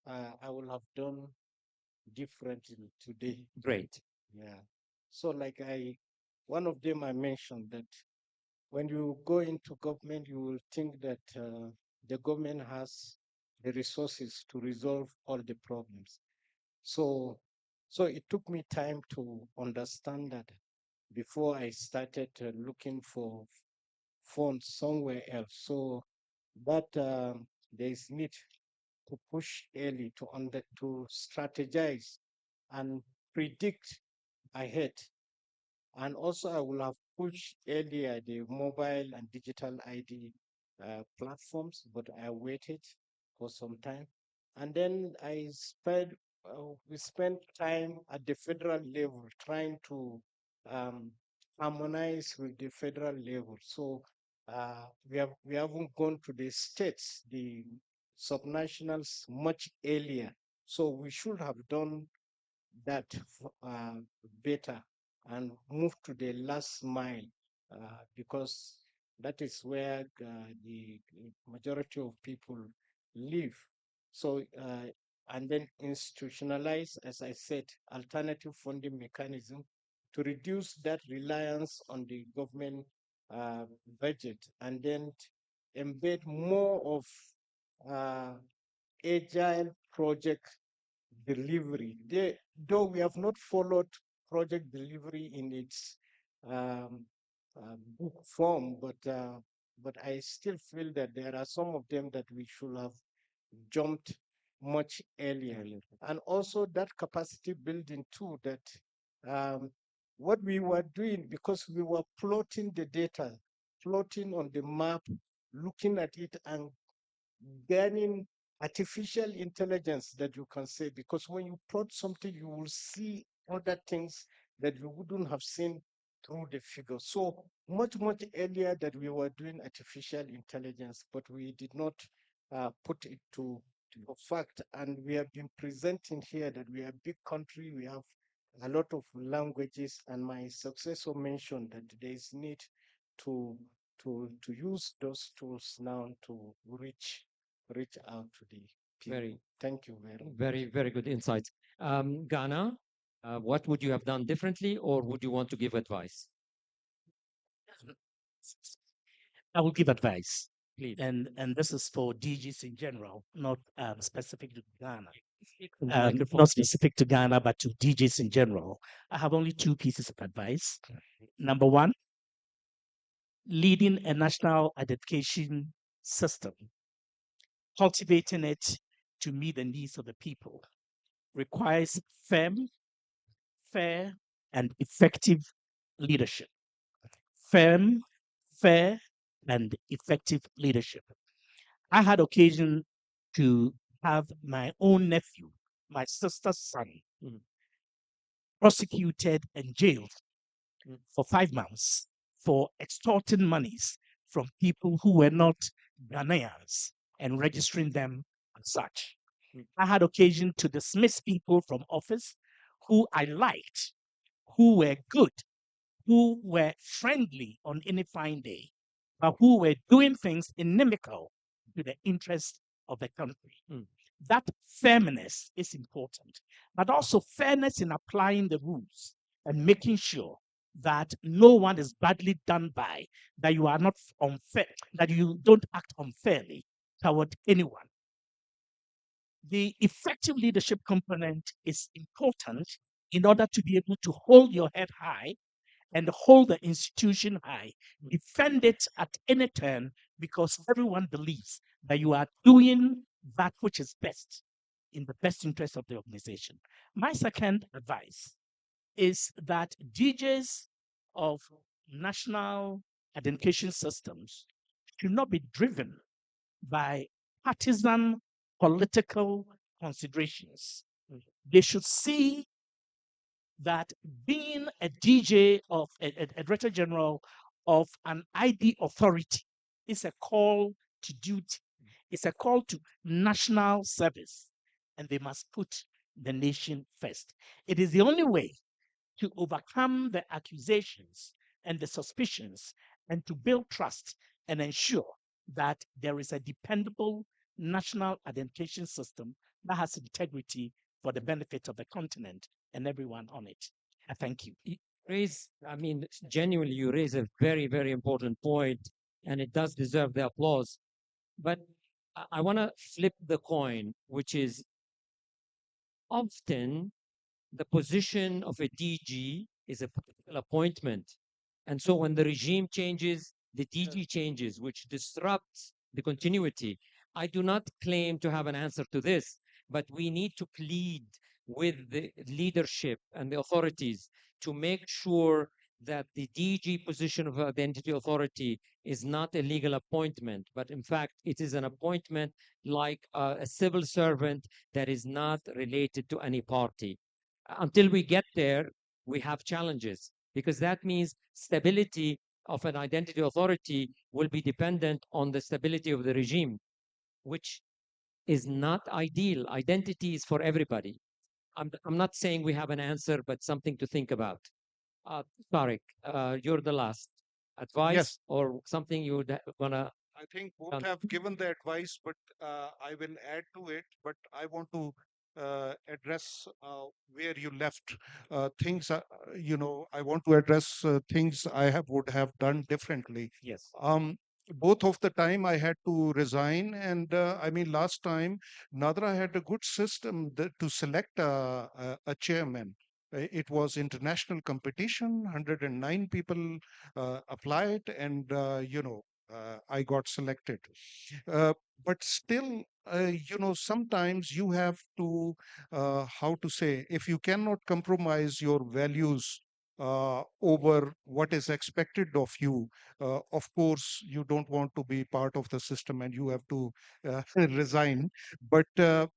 I will have done differently today. Great. Yeah. So, like one of them I mentioned that when you go into government, you will think that the government has the resources to resolve all the problems. So, so it took me time to understand that before I started looking for funds somewhere else. So that there is need to push early to strategize and predict ahead And also, I will have pushed earlier the mobile and digital ID platforms, but I waited for some time. And then we spent time at the federal level trying to um, harmonize with the federal level. So we haven't gone to the states, the subnationals, much earlier. So we should have done that better and move to the last mile because that is where the majority of people live. So, and then institutionalize, as I said, alternative funding mechanism to reduce that reliance on the government budget, and then embed more of uh, agile project delivery. Though we have not followed project delivery in its um, book form, but I still feel that there are some of them that we should have jumped much earlier. And also that capacity building too, that um, what we were doing, because we were plotting the data, plotting on the map, looking at it and gaining artificial intelligence that you can say, because when you plot something, you will see other things that you wouldn't have seen through the figure. So much earlier that we were doing artificial intelligence, but we did not put it to fact. And we have been presenting here that we are a big country, we have a lot of languages, and my successor mentioned that there is need to to use those tools now to reach out to the people. Very, Thank you very much. very good insights. Ghana, what would you have done differently, or would you want to give advice? I will give advice, Please. and this is for DGs in general, not specific to Ghana. Microphone, Not please. specific to Ghana, but to DJs in general. I have only two pieces of advice. Number one, leading a national identification system, cultivating it to meet the needs of the people, requires firm, fair, and effective leadership. Firm, fair, and effective leadership. I had occasion to have my own nephew, my sister's son, prosecuted and jailed for 5 months for extorting monies from people who were not Ghanaians and registering them as such. I had occasion to dismiss people from office who I liked, who were good, who were friendly on any fine day, but who were doing things inimical to the interest of the country. That fairness is important, but also fairness in applying the rules and making sure that no one is badly done by, that you are not unfair, that you don't act unfairly toward anyone. The effective leadership component is important in order to be able to hold your head high and hold the institution high, defend it at any turn, because everyone believes that you are doing that which is best in the best interest of the organization. My second advice is that DJs of national identification systems should not be driven by partisan political considerations. They should see that being a DJ of a director general of an ID authority is a call to duty. It's a call to national service, and they must put the nation first. It is the only way to overcome the accusations and the suspicions and to build trust and ensure that there is a dependable national identification system that has integrity for the benefit of the continent and everyone on it. I thank you. I mean, genuinely, you raise a very important point, and it does deserve the applause. But I want to flip the coin, which is often the position of a DG is a political appointment. And so when the regime changes, the DG changes, which disrupts the continuity. I do not claim to have an answer to this, but we need to plead with the leadership and the authorities to make sure that the DG position of identity authority is not a legal appointment, but in fact, it is an appointment like a civil servant that is not related to any party. Until we get there, we have challenges because that means stability of an identity authority will be dependent on the stability of the regime, which is not ideal. Identity is for everybody. I'm not saying we have an answer, but something to think about. Uh, Tariq, you're the last. Yes, Advice or something you would wanna? I think both have given the advice, but I will add to it. But I want to address where you left things. I want to address things I have would have done differently. Yes. Both of the time I had to resign, and I mean, last time Nadra had a good system to select a chairman. It was international competition. 109 people applied, and I got selected. Uh, but still, sometimes you have to, how to say, if you cannot compromise your values over what is expected of you, of course, you don't want to be part of the system and you have to resign. But where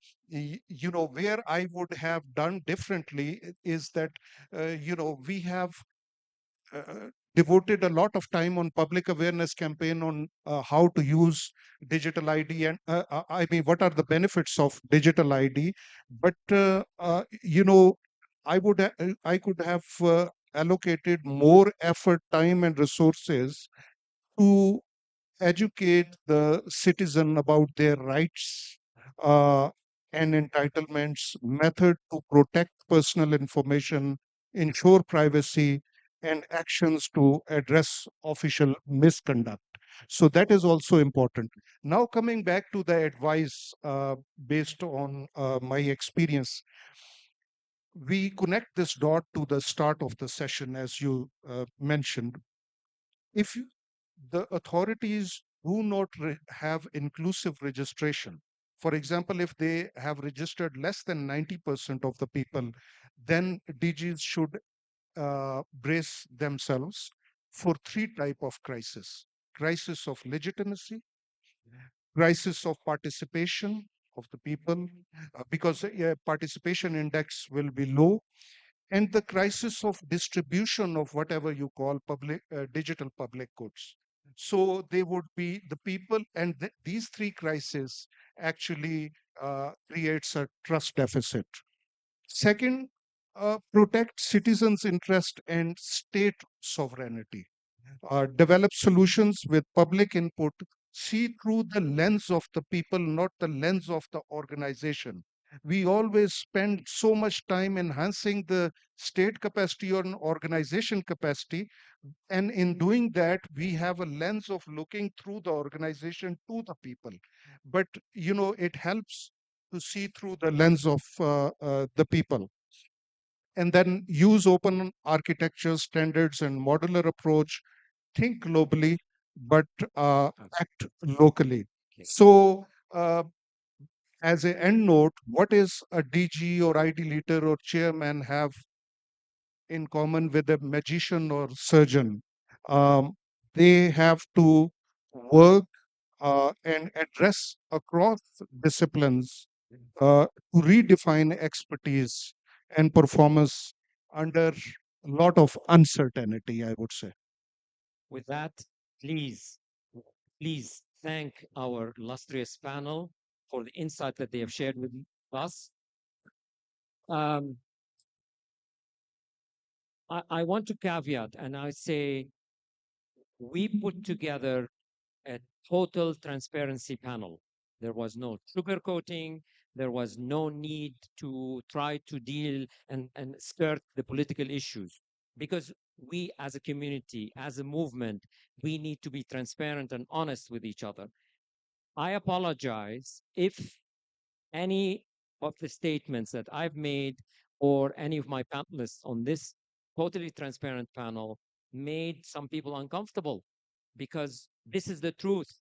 I would have done differently is that, we have devoted a lot of time on public awareness campaign on how to use digital ID, and I mean, what are the benefits of digital ID. But I could have allocated more effort, time, and resources to educate the citizen about their rights uh, and entitlements, method to protect personal information, ensure privacy, and actions to address official misconduct. So that is also important. Now, coming back to the advice based on my experience, we connect this dot to the start of the session, as you mentioned. If the authorities do not have inclusive registration, for example, if they have registered less than 90% of the people, then DGs should brace themselves for three type of crisis: crisis of legitimacy, crisis of participation of the people, because participation index will be low, and the crisis of distribution of whatever you call public digital public goods. So they would be the people, and these three crises actually creates a trust deficit. Second, protect citizens interest and state sovereignty. Develop solutions with public input, see through the lens of the people, not the lens of the organization. We always spend so much time enhancing the state capacity or an organization capacity. And in doing that, we have a lens of looking through the organization to the people. But, it helps to see through the lens of the people. And then use open architecture standards and modular approach, think globally, but act locally. So, as an end note, what is a DG or ID leader or chairman have in common with a magician or surgeon? Um, they have to work and address across disciplines to redefine expertise and performance under a lot of uncertainty, I would say. With that, please, please thank our illustrious panel for the insight that they have shared with us. Um, I want to caveat, and I say we put together a total transparency panel. There was no sugarcoating. There was no need to try to deal and skirt the political issues because we as a community, as a movement, we need to be transparent and honest with each other. I apologize if any of the statements that I've made or any of my panelists on this totally transparent panel made some people uncomfortable because this is the truth.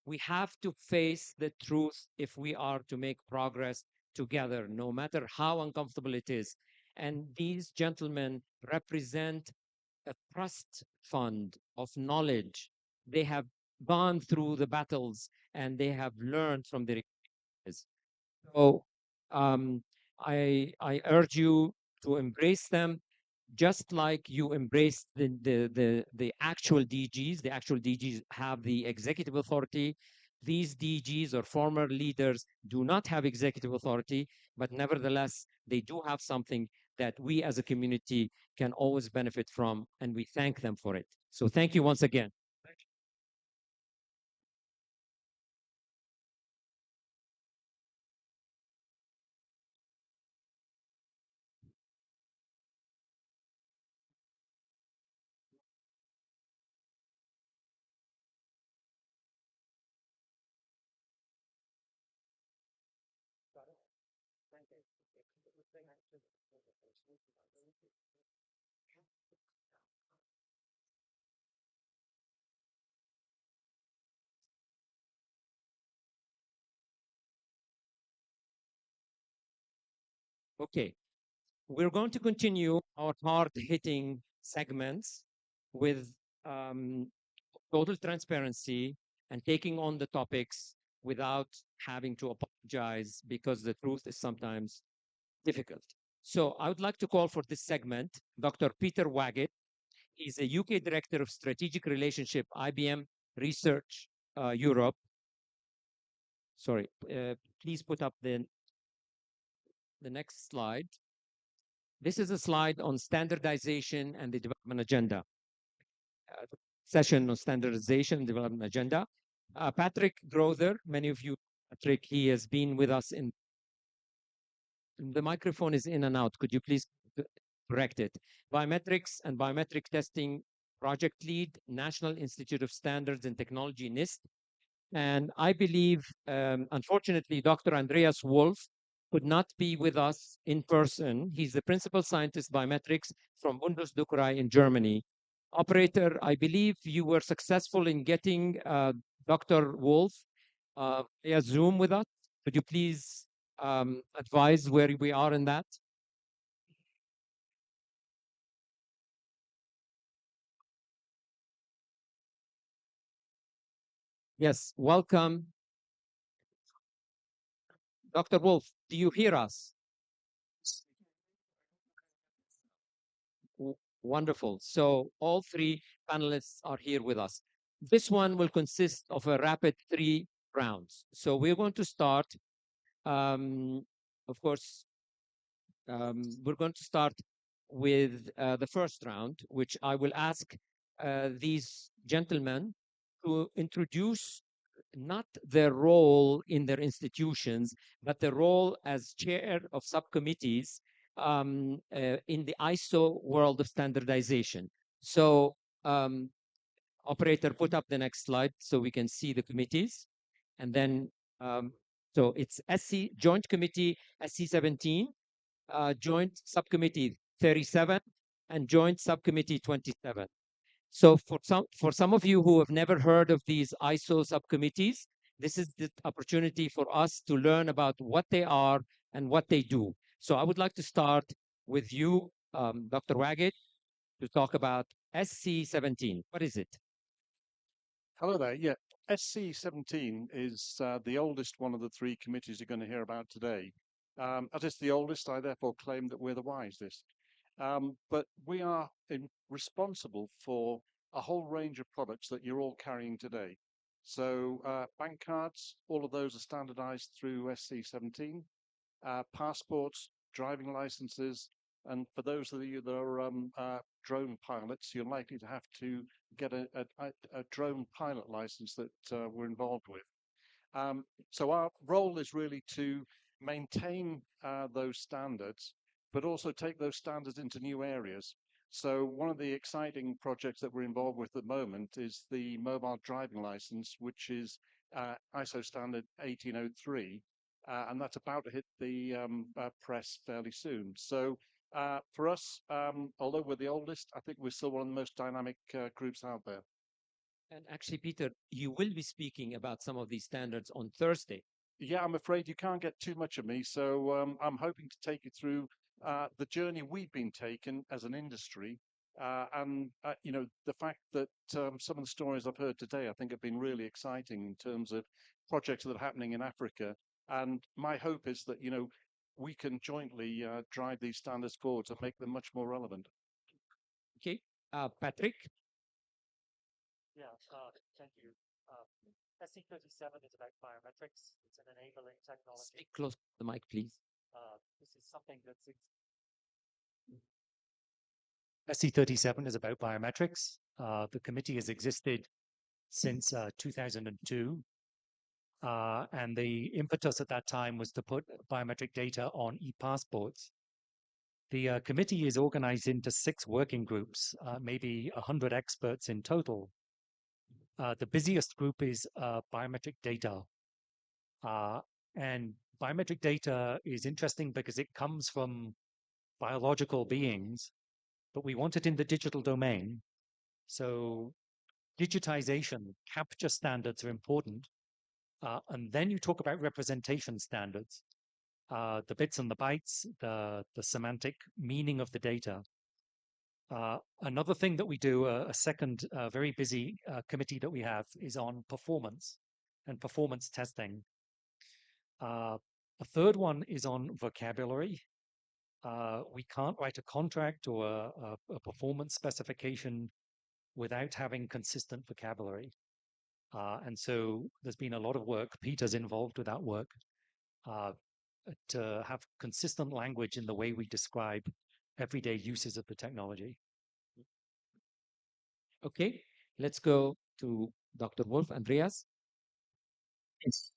We have to face the truth if we are to make progress together, no matter how uncomfortable it is. And these gentlemen represent a trust fund of knowledge. They have gone through the battles and they have learned from their experiences. So um, I urge you to embrace them, just like you embrace the actual DGs. The actual DGs have the executive authority. These DGs or former leaders do not have executive authority, but nevertheless, they do have something that we as a community can always benefit from, and we thank them for it. So thank you once again. Okay, we're going to continue our hard-hitting segments with um, total transparency and taking on the topics without having to apologize, because the truth is sometimes difficult. So I would like to call for this segment Dr. Peter Waggett. He's a UK Director of Strategic Relationship, IBM Research Europe. Sorry, please put up the next slide. This is a slide on standardization and the development agenda. Session on standardization and development agenda. Patrick Grother, many of you, Patrick, he has been with us in. The microphone is in and out. Could you please correct it? Biometrics and biometric testing project lead, National Institute of Standards and Technology, NIST. And I believe, unfortunately, Dr. Andreas Wolf could not be with us in person. He's the principal scientist biometrics from Bundesdruckerei in Germany. Operator, I believe you were successful in getting Dr. Wolf via Zoom with us. Could you please advise where we are in that? Yes, welcome. Dr. Wolf, do you hear us? Wonderful. So all three panelists are here with us. This one will consist of a rapid 3 rounds. So we're going to start, of course, we're going to start with the first round, which I will ask these gentlemen to introduce not their role in their institutions, but their role as chair of subcommittees in the ISO world of standardization. So, operator, put up the next slide so we can see the committees. And then, so it's SC Joint Committee SC17, Joint Subcommittee 37, and Joint Subcommittee 27. So for some of you who have never heard of these ISO subcommittees, this is the opportunity for us to learn about what they are and what they do. So I would like to start with you, Dr. Waggett, to talk about SC17. What is it? Hello there. Yeah, SC17 is the oldest one of the three committees you're going to hear about today. As it's the oldest, I therefore claim that we're the wisest. But we are responsible for a whole range of products that you're all carrying today. So bank cards, all of those are standardized through SC17. Passports, driving licenses, and for those of you that are drone pilots, you're likely to have to get a drone pilot license that we're involved with. So our role is really to maintain those standards, but also take those standards into new areas. So one of the exciting projects that we're involved with at the moment is the mobile driving license, which is ISO standard 1803, and that's about to hit the press fairly soon. So for us, although we're the oldest, I think we're still one of the most dynamic groups out there. And actually, Peter, you will be speaking about some of these standards on Thursday. Yeah, I'm afraid you can't get too much of me. So I'm hoping to take you through the journey we've been taking as an industry You know, the fact that some of the stories I've heard today, I think, have been really exciting in terms of projects that are happening in Africa. And my hope is that, you know, we can jointly drive these standards forward to make them much more relevant. Okay, Patrick. Yeah, thank you. SC37 is about biometrics. It's an enabling technology. Speak close to the mic, please. This is something that's SC37 is about biometrics. The committee has existed since 2002. And the impetus at that time was to put biometric data on e-passports. The committee is organized into 6 working groups, maybe 100 experts in total. The busiest group is biometric data. And biometric data is interesting because it comes from biological beings, but we want it in the digital domain. So digitization, capture standards are important. And then you talk about representation standards, the bits and the bytes, the semantic meaning of the data. Another thing that we do, a second very busy committee that we have is on performance and performance testing. A third one is on vocabulary. We can't write a contract or a performance specification without having consistent vocabulary. And so there's been a lot of work, Peter's involved with that work, to have consistent language in the way we describe everyday uses of the technology. Okay, let's go to Dr. Wolf. Andreas. Yes.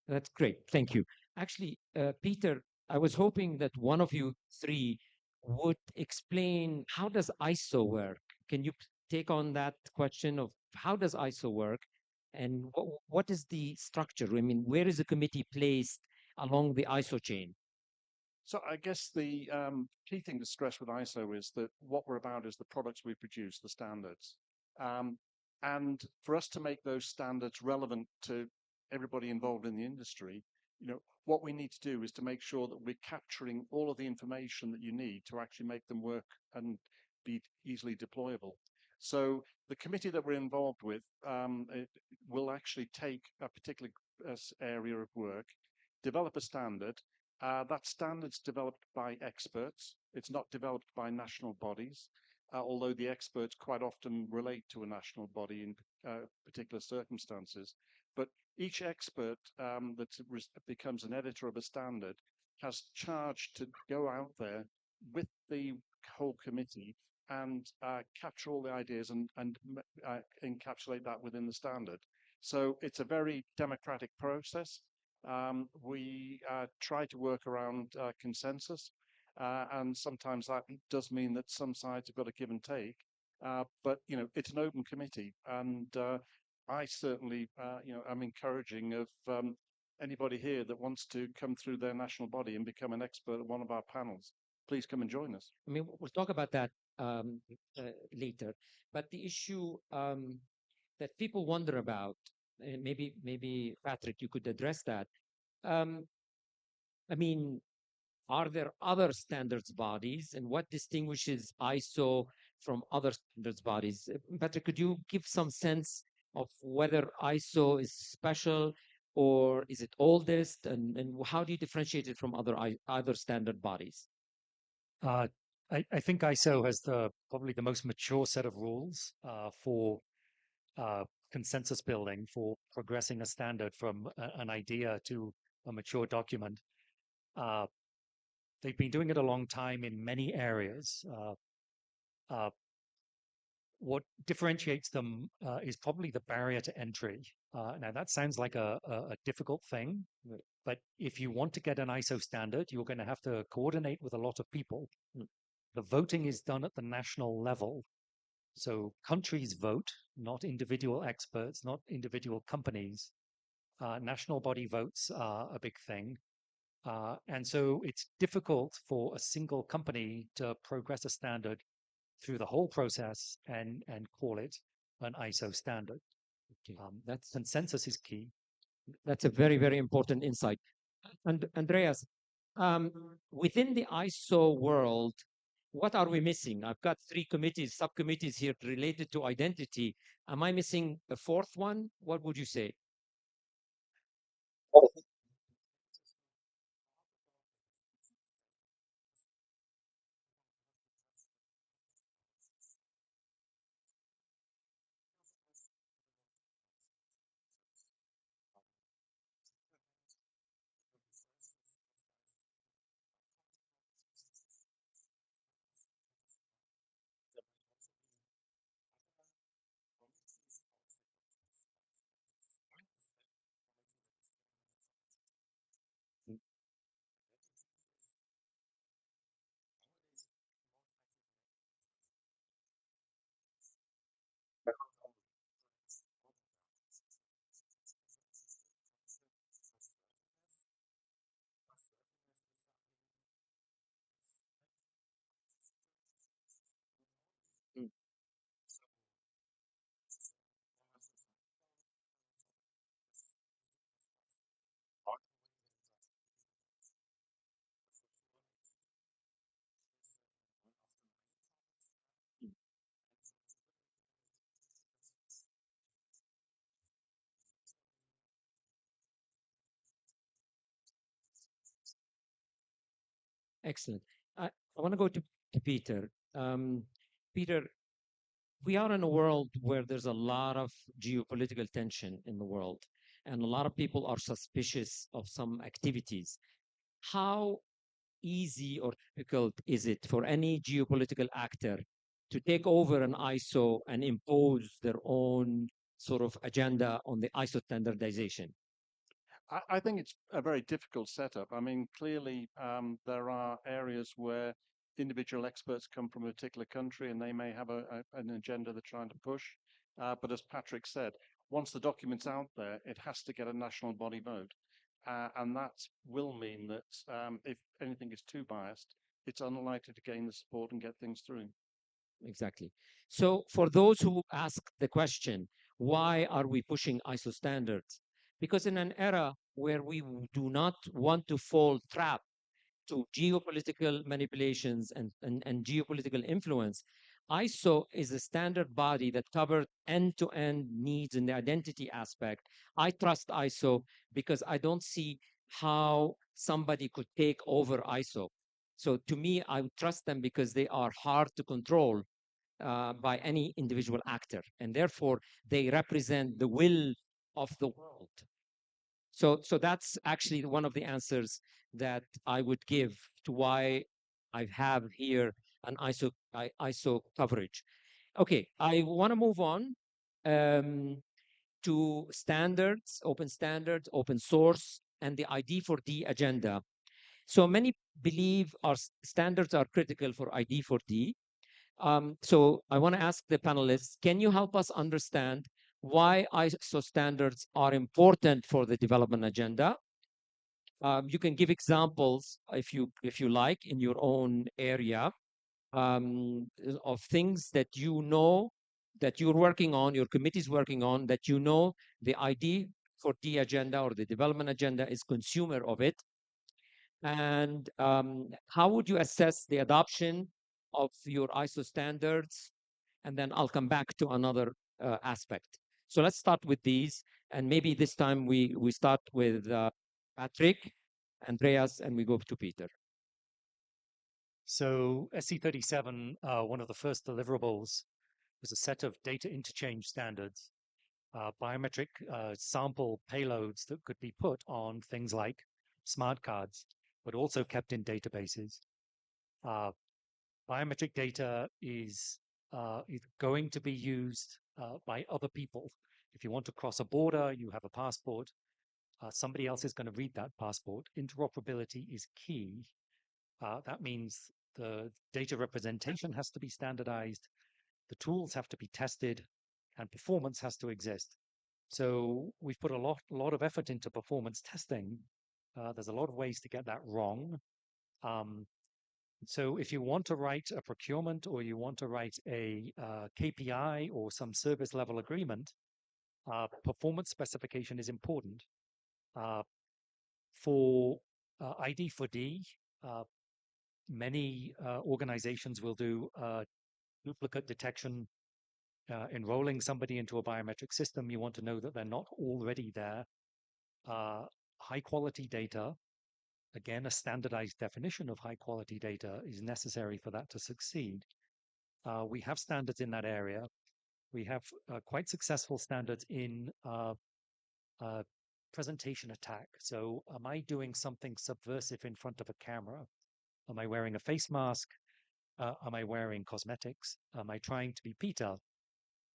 That's great. Thank you. Actually, Peter, I was hoping that one of you 3 would explain how does ISO work? Can you take on that question of how does ISO work and what is the structure? I mean, where is the committee placed along the ISO chain? So I guess the key thing to stress with ISO is that what we're about is the products we produce, the standards. And for us to make those standards relevant to everybody involved in the industry, you know, what we need to do is to make sure that we're capturing all of the information that you need to actually make them work and be easily deployable. So the committee that we're involved with will actually take a particular area of work, develop a standard. That standard's developed by experts. It's not developed by national bodies, although the experts quite often relate to a national body in particular circumstances. But each expert that becomes an editor of a standard has charge to go out there with the whole committee and capture all the ideas and encapsulate that within the standard. So it's a very democratic process. We try to work around consensus, and sometimes that does mean that some sides have got to give and take. But you know, it's an open committee, and I certainly, you know, I'm encouraging of anybody here that wants to come through their national body and become an expert at one of our panels. Please come and join us. I mean, we'll talk about that later. But the issue that people wonder about, and maybe Patrick, you could address that. I mean, Are there other standards bodies, and what distinguishes ISO from other standards bodies? Patrick, could you give some sense of whether ISO is special or is it oldest, and how do you differentiate it from other standard bodies? Uh, I think ISO has probably the most mature set of rules for consensus building, for progressing a standard from an idea to a mature document. They've been doing it a long time in many areas. What differentiates them is probably the barrier to entry. Now, that sounds like a difficult thing, but if you want to get an ISO standard, you're going to have to coordinate with a lot of people. The voting is done at the national level. So countries vote, not individual experts, not individual companies. National body votes are a big thing. And so it's difficult for a single company to progress a standard through the whole process and call it an ISO standard. Okay. That's consensus is key. That's a very, very important insight. And Andreas, within the ISO world, what are we missing? I've got 3 committees, subcommittees here related to identity. Am I missing a 4th one? What would you say? Mm. Excellent. I want to go to Peter. Peter, we are in a world where there's a lot of geopolitical tension in the world, and a lot of people are suspicious of some activities. How easy or difficult is it for any geopolitical actor to take over an ISO and impose their own sort of agenda on the ISO standardization? I think it's a very difficult setup. I mean, clearly, there are areas where individual experts come from a particular country and they may have an agenda they're trying to push. But as Patrick said, once the document's out there, it has to get a national body vote. And that will mean that if anything is too biased, it's unlikely to gain the support and get things through. Exactly. So for those who ask the question, why are we pushing ISO standards? Because in an era where we do not want to fall trap to geopolitical manipulations and geopolitical influence, ISO is a standard body that covers end-to-end needs in the identity aspect. I trust ISO because I don't see how somebody could take over ISO. So to me, I would trust them because they are hard to control by any individual actor, and therefore they represent the will of the world. So that's actually one of the answers that I would give to why I have here an ISO coverage. Okay, I want to move on to standards, open source, and the ID4D agenda. So many believe our standards are critical for ID4D. So I want to ask the panelists, can you help us understand why ISO standards are important for the development agenda? You can give examples if you like in your own area of things that you know that you're working on, your committee's working on, that you know the ID for D agenda or the development agenda is consumer of it. And how would you assess the adoption of your ISO standards? And then I'll come back to another aspect. So let's start with these. And maybe this time we start with Patrick, Andreas, and we go to Peter. So SC37, one of the first deliverables was a set of data interchange standards, biometric sample payloads that could be put on things like smart cards, but also kept in databases. Biometric data is going to be used by other people. If you want to cross a border, you have a passport, somebody else is going to read that passport. Interoperability is key. That means the data representation has to be standardized, the tools have to be tested, and performance has to exist. So we've put a lot of effort into performance testing. There's a lot of ways to get that wrong. So if you want to write a procurement or you want to write a KPI or some service level agreement, performance specification is important. For ID for D, many organizations will do duplicate detection. Enrolling somebody into a biometric system, you want to know that they're not already there. High quality data, again, a standardized definition of high quality data is necessary for that to succeed. We have standards in that area. We have quite successful standards in presentation attack. So am I doing something subversive in front of a camera? Am I wearing a face mask? Am I wearing cosmetics? Am I trying to be Peter?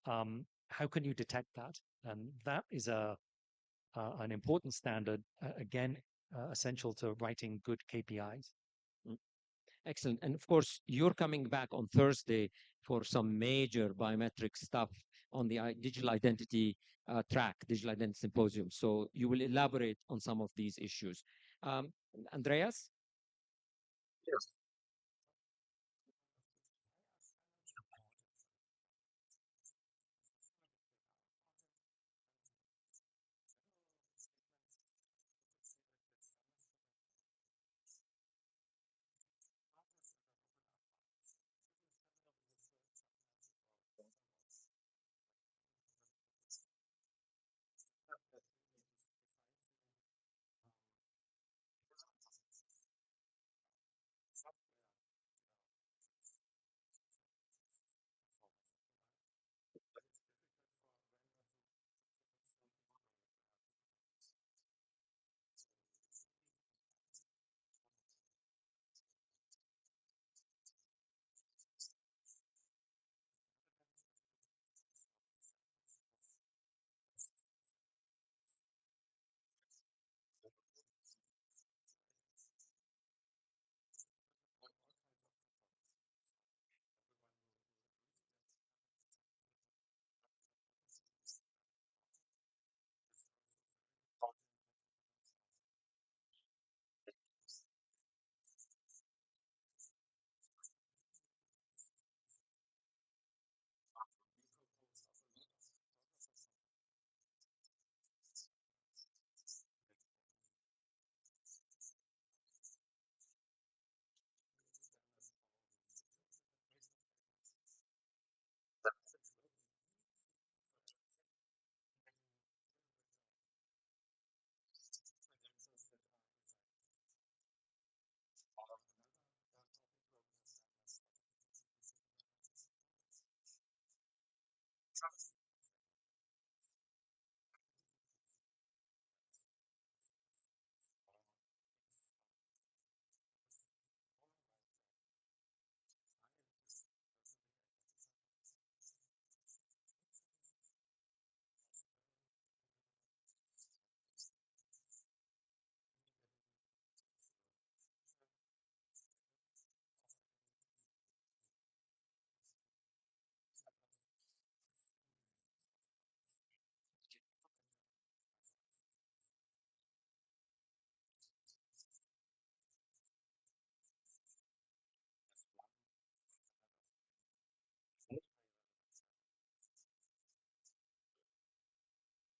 How can you detect that? And that is an important standard, again, essential to writing good KPIs. Excellent. And of course, you're coming back on Thursday for some major biometric stuff on the digital identity track, digital identity symposium. So you will elaborate on some of these issues. Andreas? Yes.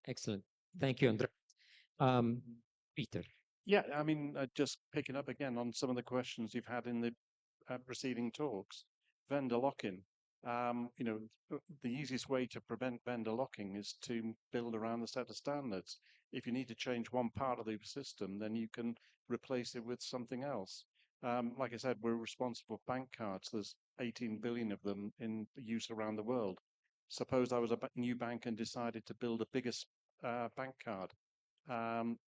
Excellent. Thank you, Andreas. Peter. Yeah, I mean, just picking up again on some of the questions you've had in the preceding talks, vendor lock-in. The easiest way to prevent vendor locking is to build around the set of standards. If you need to change one part of the system, then you can replace it with something else. Like I said, we're responsible for bank cards. There's 18 billion of them in use around the world. Suppose I was a new bank and decided to build a bigger bank card.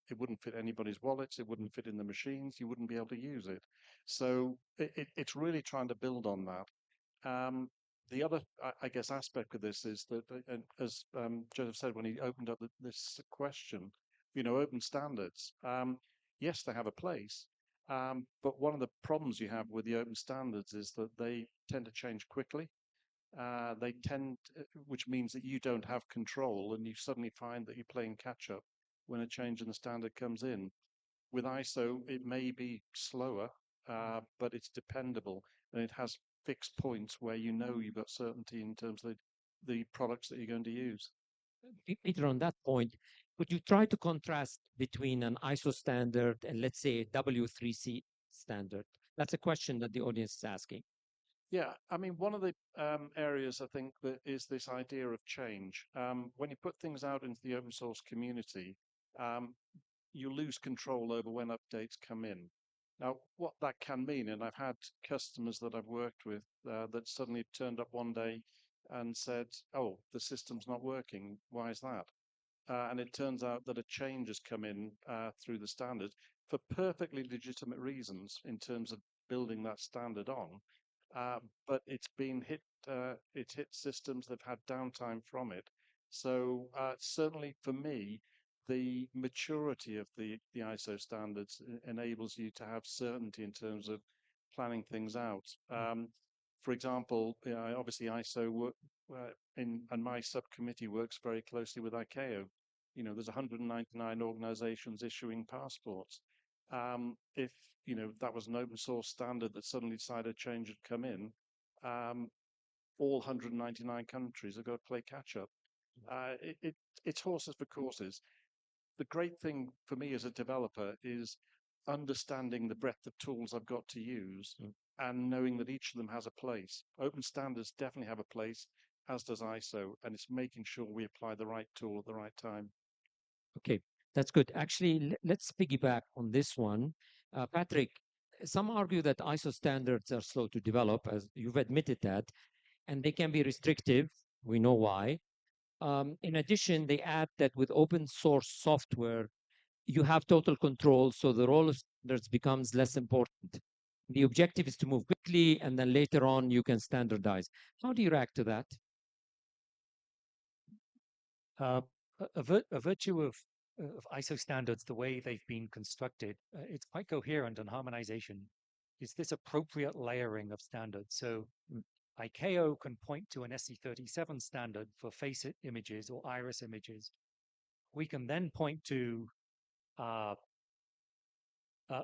It wouldn't fit anybody's wallets. It wouldn't fit in the machines. You wouldn't be able to use it. So it's really trying to build on that. The other, I guess, aspect of this is that, and as Joseph said when he opened up this question, open standards. Yes, they have a place, but one of the problems you have with the open standards is that they tend to change quickly. Which means that you don't have control, and you suddenly find that you're playing catch up when a change in the standard comes in. With ISO, it may be slower, but it's dependable, and it has fixed points where you've got certainty in terms of the products that you're going to use. Peter, on that point, could you try to contrast between an ISO standard and, let's say, a W3C standard? That's a question that the audience is asking. Yeah, I mean, one of the areas I think that is this idea of change. When you put things out into the open source community, you lose control over when updates come in. Now, what that can mean, and I've had customers that I've worked with that suddenly turned up one day and said, "Oh, the system's not working. Why is that?" And it turns out that a change has come in through the standard for perfectly legitimate reasons in terms of building that standard on. But it's been hit. It's hit systems that have had downtime from it. So certainly for me, the maturity of the ISO standards enables you to have certainty in terms of planning things out. For example, obviously ISO and my subcommittee works very closely with ICAO. There's 199 organizations issuing passports. If that was an open source standard that suddenly decided a change had come in, all 199 countries have got to play catch up. It's horses for courses. The great thing for me as a developer is understanding the breadth of tools I've got to use and knowing that each of them has a place. Open standards definitely have a place, as does ISO, and it's making sure we apply the right tool at the right time. Okay, that's good. Actually, let's piggyback on this one. Patrick, some argue that ISO standards are slow to develop, as you've admitted that, and they can be restrictive. We know why. In addition, they add that with open source software, you have total control, so the role of standards becomes less important. The objective is to move quickly, and then later on you can standardize. How do you react to that? A virtue of ISO standards, the way they've been constructed, it's quite coherent, and harmonization is this appropriate layering of standards. So ICAO can point to an SE37 standard for face images or iris images. We can then point to,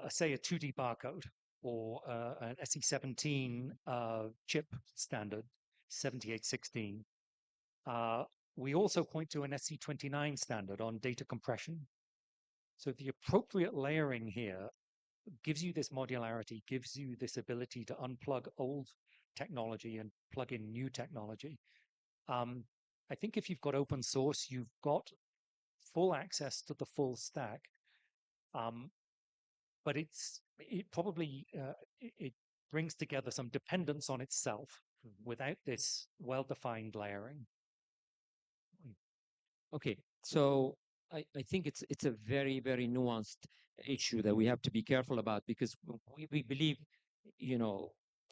say, a 2D barcode or an SE17 chip standard, 7816. We also point to an SC29 standard on data compression. So the appropriate layering here gives you this modularity, gives you this ability to unplug old technology and plug in new technology. I think if you've got open source, you've got full access to the full stack. But it probably it brings together some dependence on itself without this well-defined layering. Okay, so I think it's a very, very nuanced issue that we have to be careful about, because we believe,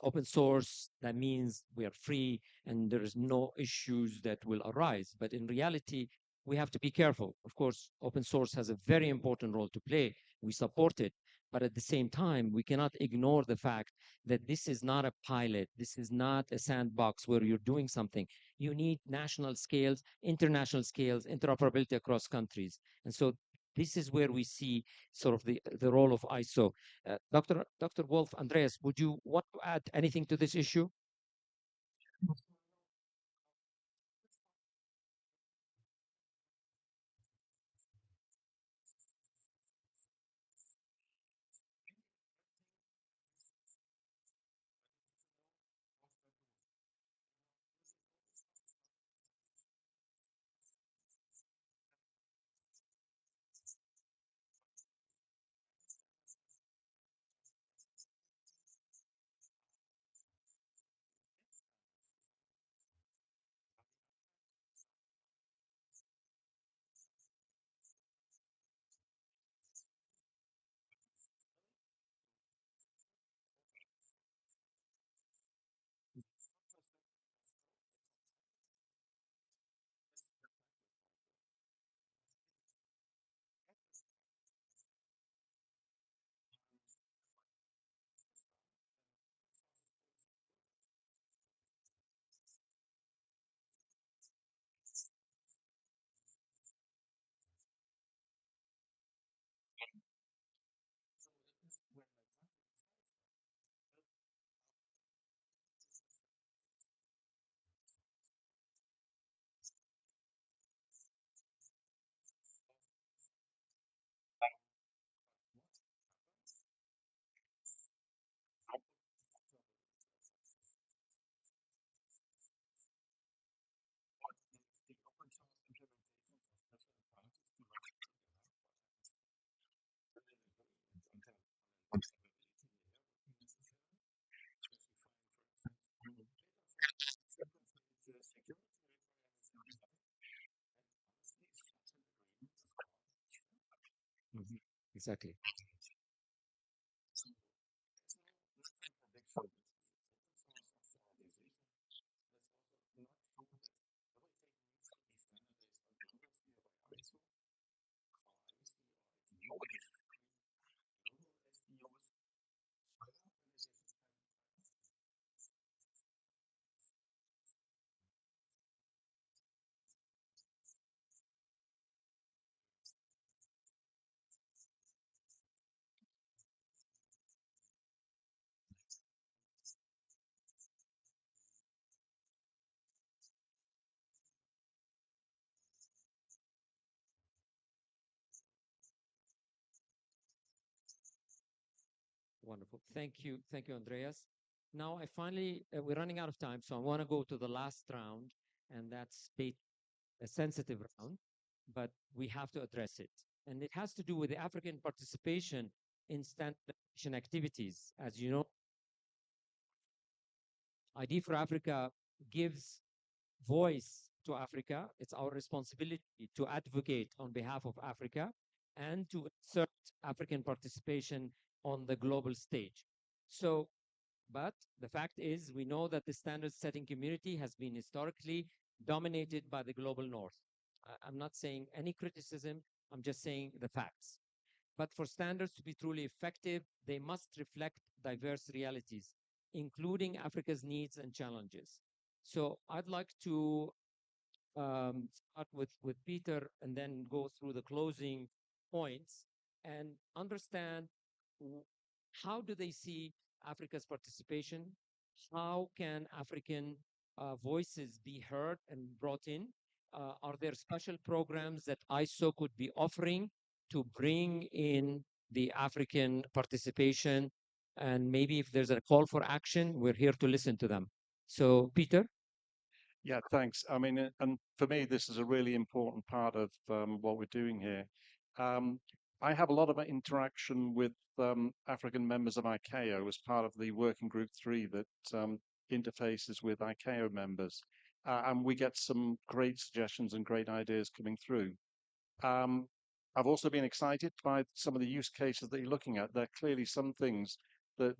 open source, that means we are free and there is no issues that will arise. But in reality, we have to be careful. Of course, open source has a very important role to play. We support it. But at the same time, we cannot ignore the fact that this is not a pilot. This is not a sandbox where you're doing something. You need national scales, international scales, interoperability across countries. And so this is where we see sort of the role of ISO. Dr. Wolf, Andreas, would you want to add anything to this issue? Mhm. Exactly. Wonderful. Thank you, Andreas. Now, we're running out of time, so I want to go to the last round, and that's a sensitive round, but we have to address it. And it has to do with the African participation in standardization activities. As you know, ID for Africa gives voice to Africa. It's our responsibility to advocate on behalf of Africa and to assert African participation on the global stage. So, but the fact is, we know that the standard setting community has been historically dominated by the global north. I'm not saying any criticism, I'm just saying the facts. But for standards to be truly effective, they must reflect diverse realities, including Africa's needs and challenges. So I'd like to start with Peter and then go through the closing points and understand how do they see Africa's participation? How can African voices be heard and brought in? Are there special programs that ISO could be offering to bring in the African participation? And maybe if there's a call for action, we're here to listen to them. So, Peter? Yeah, thanks. I mean, and for me, this is a really important part of what we're doing here. Um, I have a lot of interaction with African members of ICAO as part of the Working Group 3 that interfaces with ICAO members. And we get some great suggestions and great ideas coming through. I've also been excited by some of the use cases that you're looking at. There are clearly some things that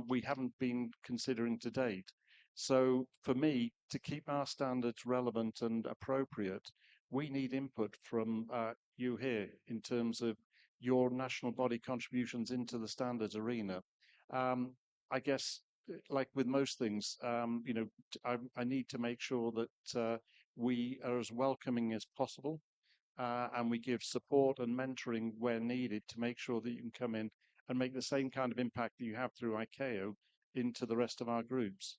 we haven't been considering to date. So for me, to keep our standards relevant and appropriate, we need input from you here in terms of your national body contributions into the standards arena. I guess, like with most things, you know, I need to make sure that we are as welcoming as possible and we give support and mentoring where needed to make sure that you can come in and make the same kind of impact that you have through ICAO into the rest of our groups.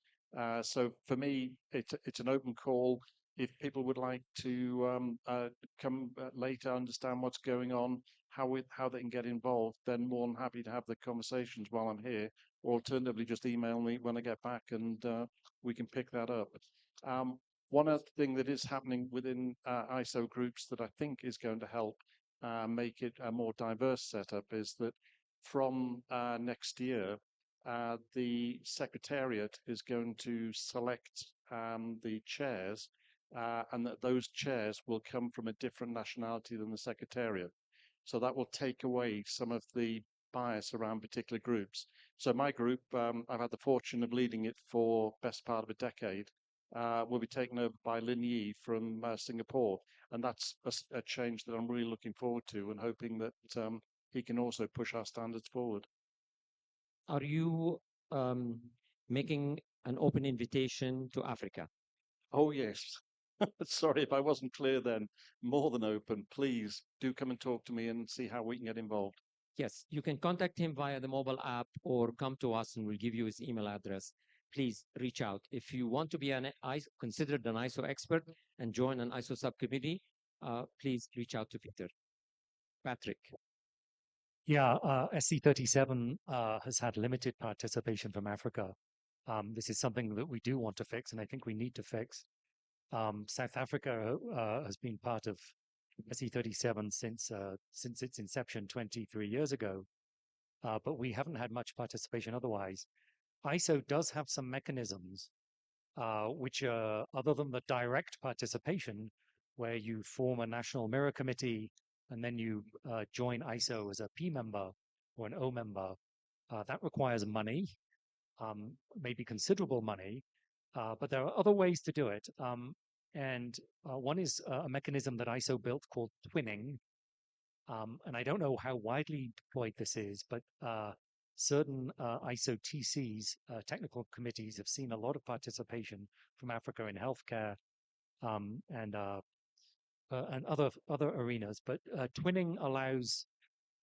So for me, it's an open call. If people would like to come later, understand what's going on, how they can get involved, then more than happy to have the conversations while I'm here. Or alternatively, just email me when I get back and we can pick that up. One other thing that is happening within ISO groups that I think is going to help make it a more diverse setup is that from next year, the Secretariat is going to select the chairs and that those chairs will come from a different nationality than the Secretariat. So that will take away some of the bias around particular groups. So my group, I've had the fortune of leading it for best part of a decade, will be taken over by Lin Yi from Singapore. And that's a change that I'm really looking forward to and hoping that he can also push our standards forward. Are you making an open invitation to Africa? Oh, yes. Sorry if I wasn't clear then. More than open. Please do come and talk to me and see how we can get involved. Yes, you can contact him via the mobile app or come to us and we'll give you his email address. Please reach out. If you want to be considered an ISO expert and join an ISO subcommittee, please reach out to Peter. Patrick. Yeah, SC37 has had limited participation from Africa. This is something that we do want to fix, and I think we need to fix. South Africa has been part of SE37 since its inception 23 years ago. but we haven't had much participation otherwise. ISO does have some mechanisms which are, other than the direct participation, where you form a national mirror committee and then you join ISO as a P member or an O member. That requires money, maybe considerable money, but there are other ways to do it. And one is a mechanism that ISO built called twinning. And I don't know how widely deployed this is, but certain ISO TCs, technical committees, have seen a lot of participation from Africa in healthcare and other arenas. But twinning allows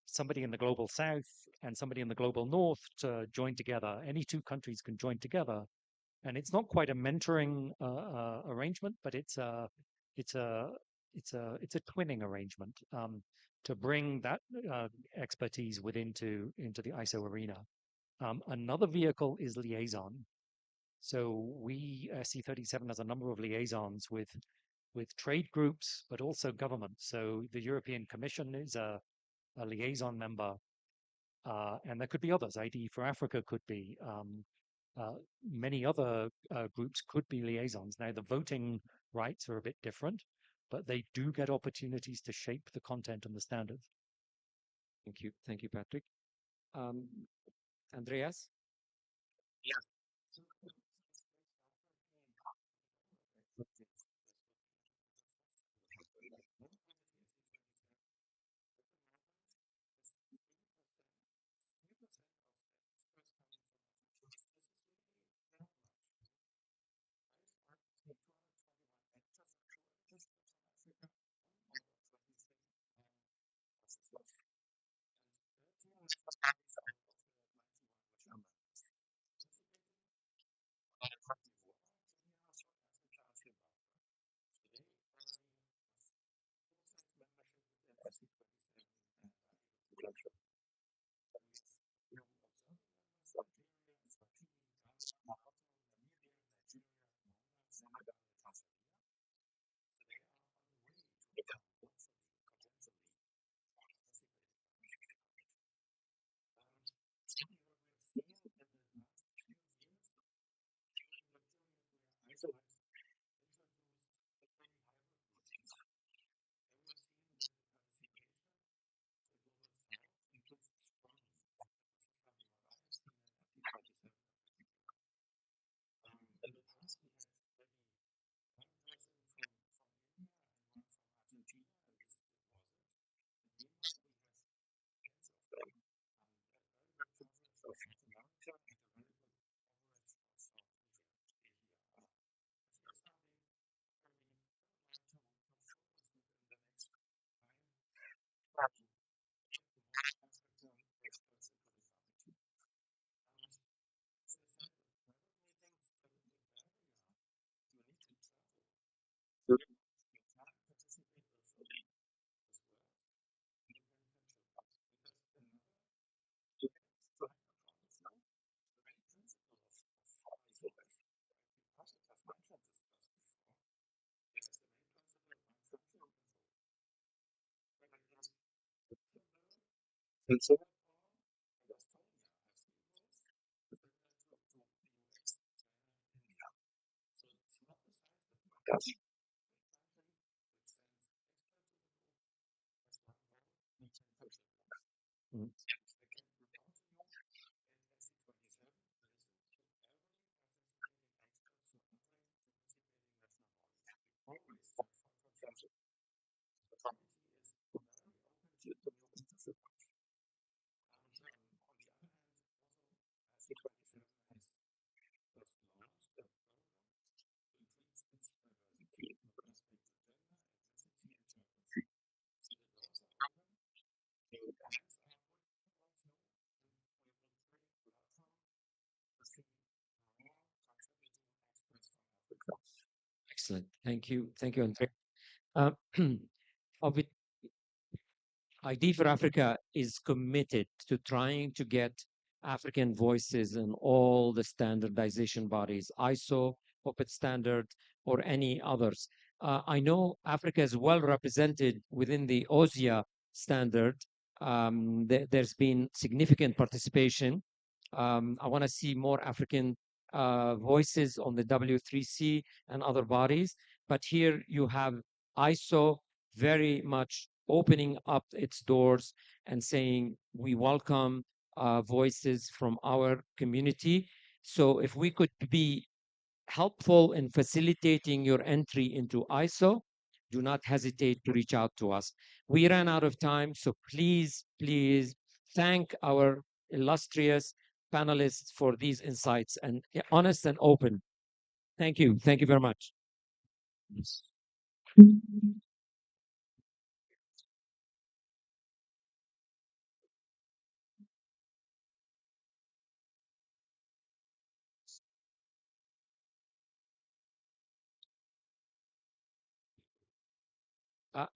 somebody in the global south and somebody in the global north to join together. Any two countries can join together, and it's not quite a mentoring arrangement, but it's a twinning arrangement to bring that expertise into the ISO arena. Another vehicle is liaison. So we SC37 has a number of liaisons with trade groups, but also government. So the European Commission is a liaison member, and there could be others. IDE for Africa could be. Many other groups could be liaisons. Now, the voting rights are a bit different, but they do get opportunities to shape the content and the standards. Thank you, Patrick. Andreas? Yeah. Excellent. Thank you, Andrea. Of it, ID for Africa is committed to trying to get African voices in all the standardization bodies, ISO, OPIT standard, or any others. I know Africa is well represented within the OSIA standard, There's been significant participation. I want to see more African voices on the W3C and other bodies. But here you have ISO very much opening up its doors and saying, we welcome voices from our community. So if we could be helpful in facilitating your entry into ISO, do not hesitate to reach out to us. We ran out of time, so please, please thank our illustrious panelists for these insights and honest and open. Thank you. Thank you very much.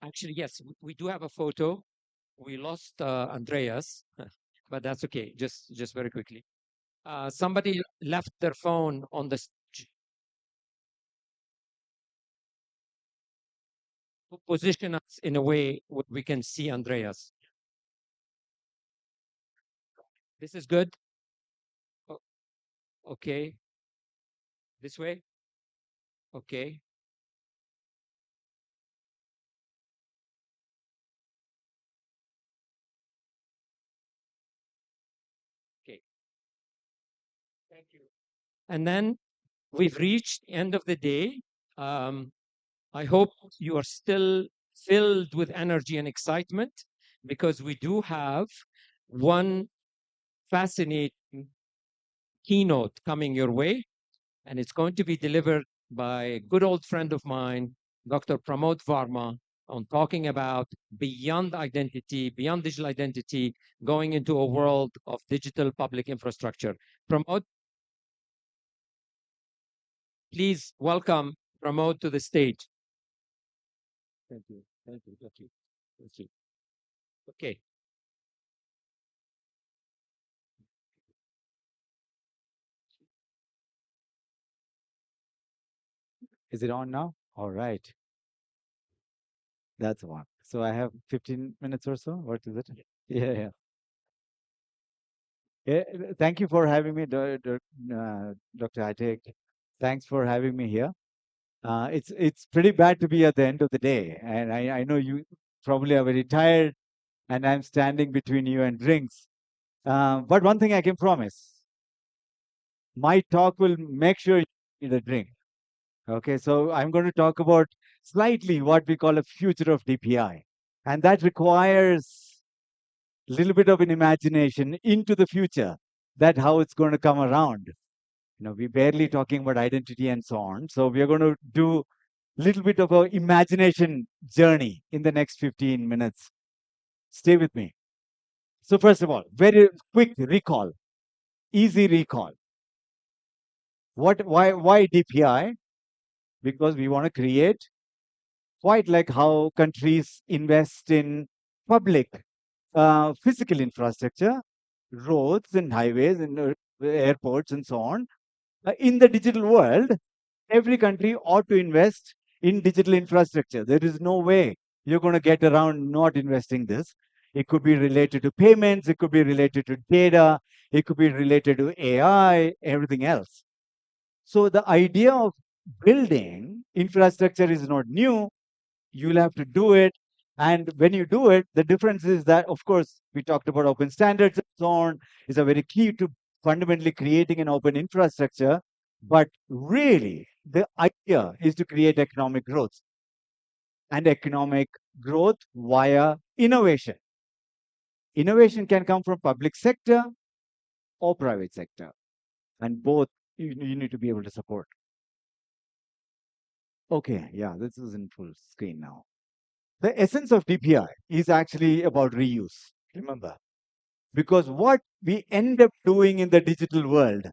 Actually, yes, we do have a photo. We lost Andreas, but that's okay. Just very quickly. Somebody left their phone on the position us in a way we can see Andreas. This is good. Okay. This way. Okay. Okay. Thank you. And then we've reached the end of the day. I hope you are still filled with energy and excitement because we do have one fascinating keynote coming your way, and it's going to be delivered by a good old friend of mine, Dr. Pramod Varma, on talking about beyond identity, beyond digital identity, going into a world of digital public infrastructure. Pramod, please welcome Pramod to the stage. Thank you. Thank you. Thank you. Thank you. Okay. Is it on now? All right. That's one. So I have 15 minutes or so. What is it? Yeah, yeah. Thank you for having me, Dr. Atek. Thanks for having me here. It's pretty bad to be at the end of the day, and I know you probably are very tired, and I'm standing between you and drinks. But one thing I can promise, my talk will make sure you need a drink. Okay, so I'm going to talk about slightly what we call a future of DPI, and that requires a little bit of an imagination into the future, that how it's going to come around. We're barely talking about identity and so on. So we are going to do a little bit of a imagination journey in the next 15 minutes. Stay with me. So first of all, very quick recall, easy recall. Why DPI? Because we want to create, quite like how countries invest in public physical infrastructure, roads and highways and airports and so on. In the digital world, every country ought to invest in digital infrastructure. There is no way you're going to get around not investing this. It could be related to payments, it could be related to data, it could be related to AI, everything else. So the idea of building infrastructure is not new. You'll have to do it. And when you do it, the difference is that, of course, we talked about open standards and so on, is a very key to fundamentally creating an open infrastructure. But really, the idea is to create economic growth, and economic growth via innovation. Innovation can come from public sector or private sector, and both you need to be able to support. Okay, yeah, this is in full screen now. The essence of DPI is actually about reuse, remember. Because what we end up doing in the digital world,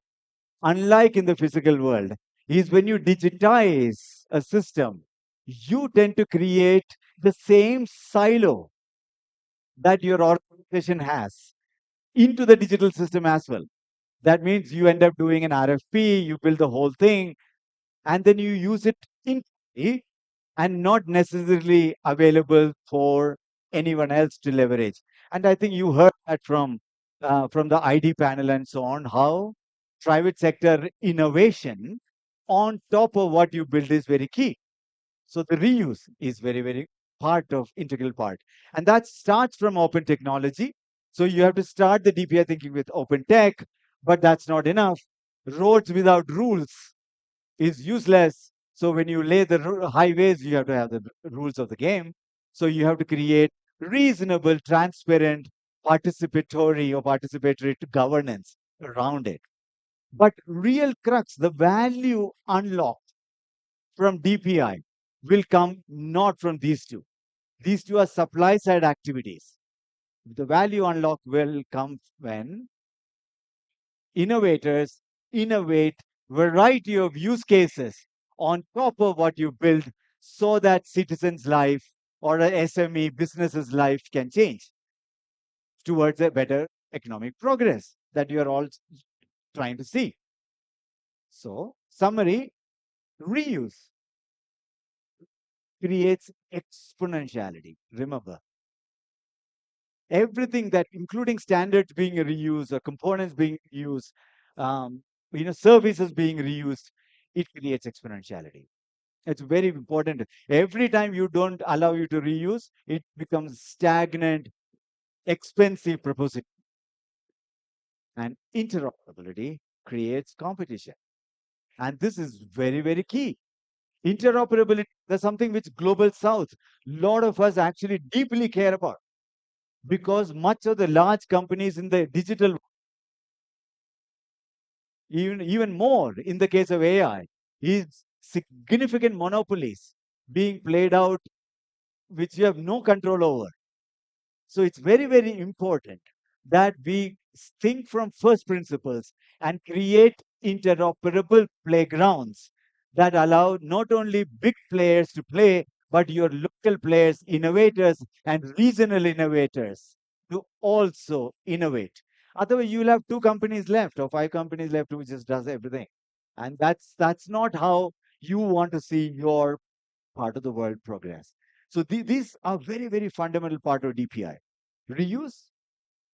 unlike in the physical world, is when you digitize a system, you tend to create the same silo that your organization has into the digital system as well. That means you end up doing an RFP, you build the whole thing, and then you use it internally and not necessarily available for anyone else to leverage. And I think you heard that from the ID panel and so on, how private sector innovation on top of what you build is very key. So the reuse is very, very part of integral part. And that starts from open technology. So you have to start the DPI thinking with open tech, but that's not enough. Roads without rules is useless. So when you lay the highways, you have to have the rules of the game. So you have to create reasonable, transparent, participatory or participatory governance around it. But real crux, the value unlocked from DPI will come not from these two. These two are supply side activities. The value unlock will come when innovators innovate variety of use cases on top of what you build so that citizens' life or a SME business's life can change towards a better economic progress that you are all trying to see. So, summary, reuse creates exponentiality. Remember, everything that, including standards being reused or components being used, services being reused, it creates exponentiality. It's very important. Every time you don't allow you to reuse, it becomes stagnant, expensive proposition. And interoperability creates competition. And this is very, very key. Interoperability is something which Global South, a lot of us actually deeply care about, because much of the large companies in the digital, even more in the case of AI, is significant monopolies being played out which you have no control over. So it's very, very important that we think from first principles and create interoperable playgrounds that allow not only big players to play, but your local players, innovators, and regional innovators to also innovate. Otherwise, you'll have 2 companies left or 5 companies left who just does everything. And that's not how you want to see your part of the world progress. So these are very, very fundamental part of DPI. Reuse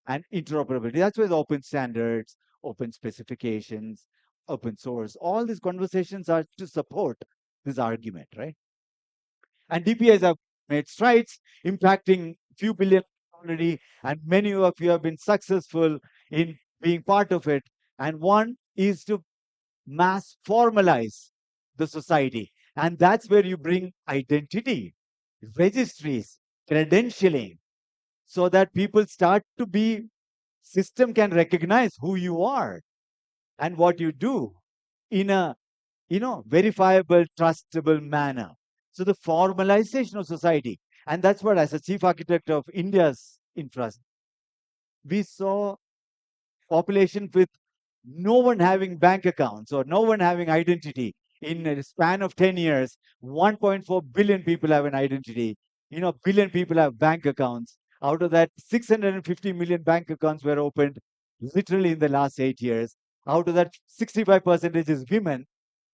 and interoperability. That's why the open standards, open specifications, open source, all these conversations are to support this argument, right? And DPIs have made strides, impacting few billion already, and many of you have been successful in being part of it. And one is to mass formalize the society. And that's where you bring identity, registries, credentialing, so that people start to be, system can recognize who you are and what you do in a verifiable, trustable manner. So the formalization of society. And that's what, as a chief architect of India's infrastructure, we saw population with no one having bank accounts or no one having identity. In a span of 10 years, 1.4 billion people have an identity. Billion people have bank accounts. Out of that, 650 million bank accounts were opened literally in the last 8 years. Out of that, 65% is women.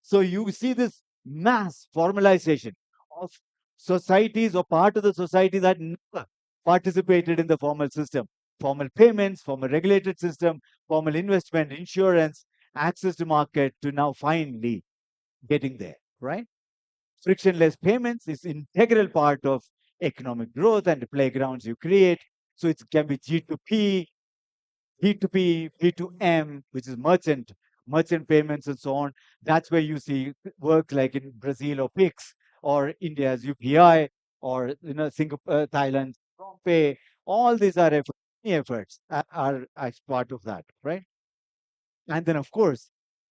So you see this mass formalization of societies or part of the society that never participated in the formal system. Formal payments, formal regulated system, formal investment, insurance, access to market, to now finally getting there, right? Frictionless payments is integral part of economic growth and the playgrounds you create. So it can be G2P, P2P, P2M, which is merchant payments and so on. That's where you see work like in Brazil or Pix, or India's UPI, or Singapore, Thailand, Pay. All these are efforts are as part of that, right? And then, of course,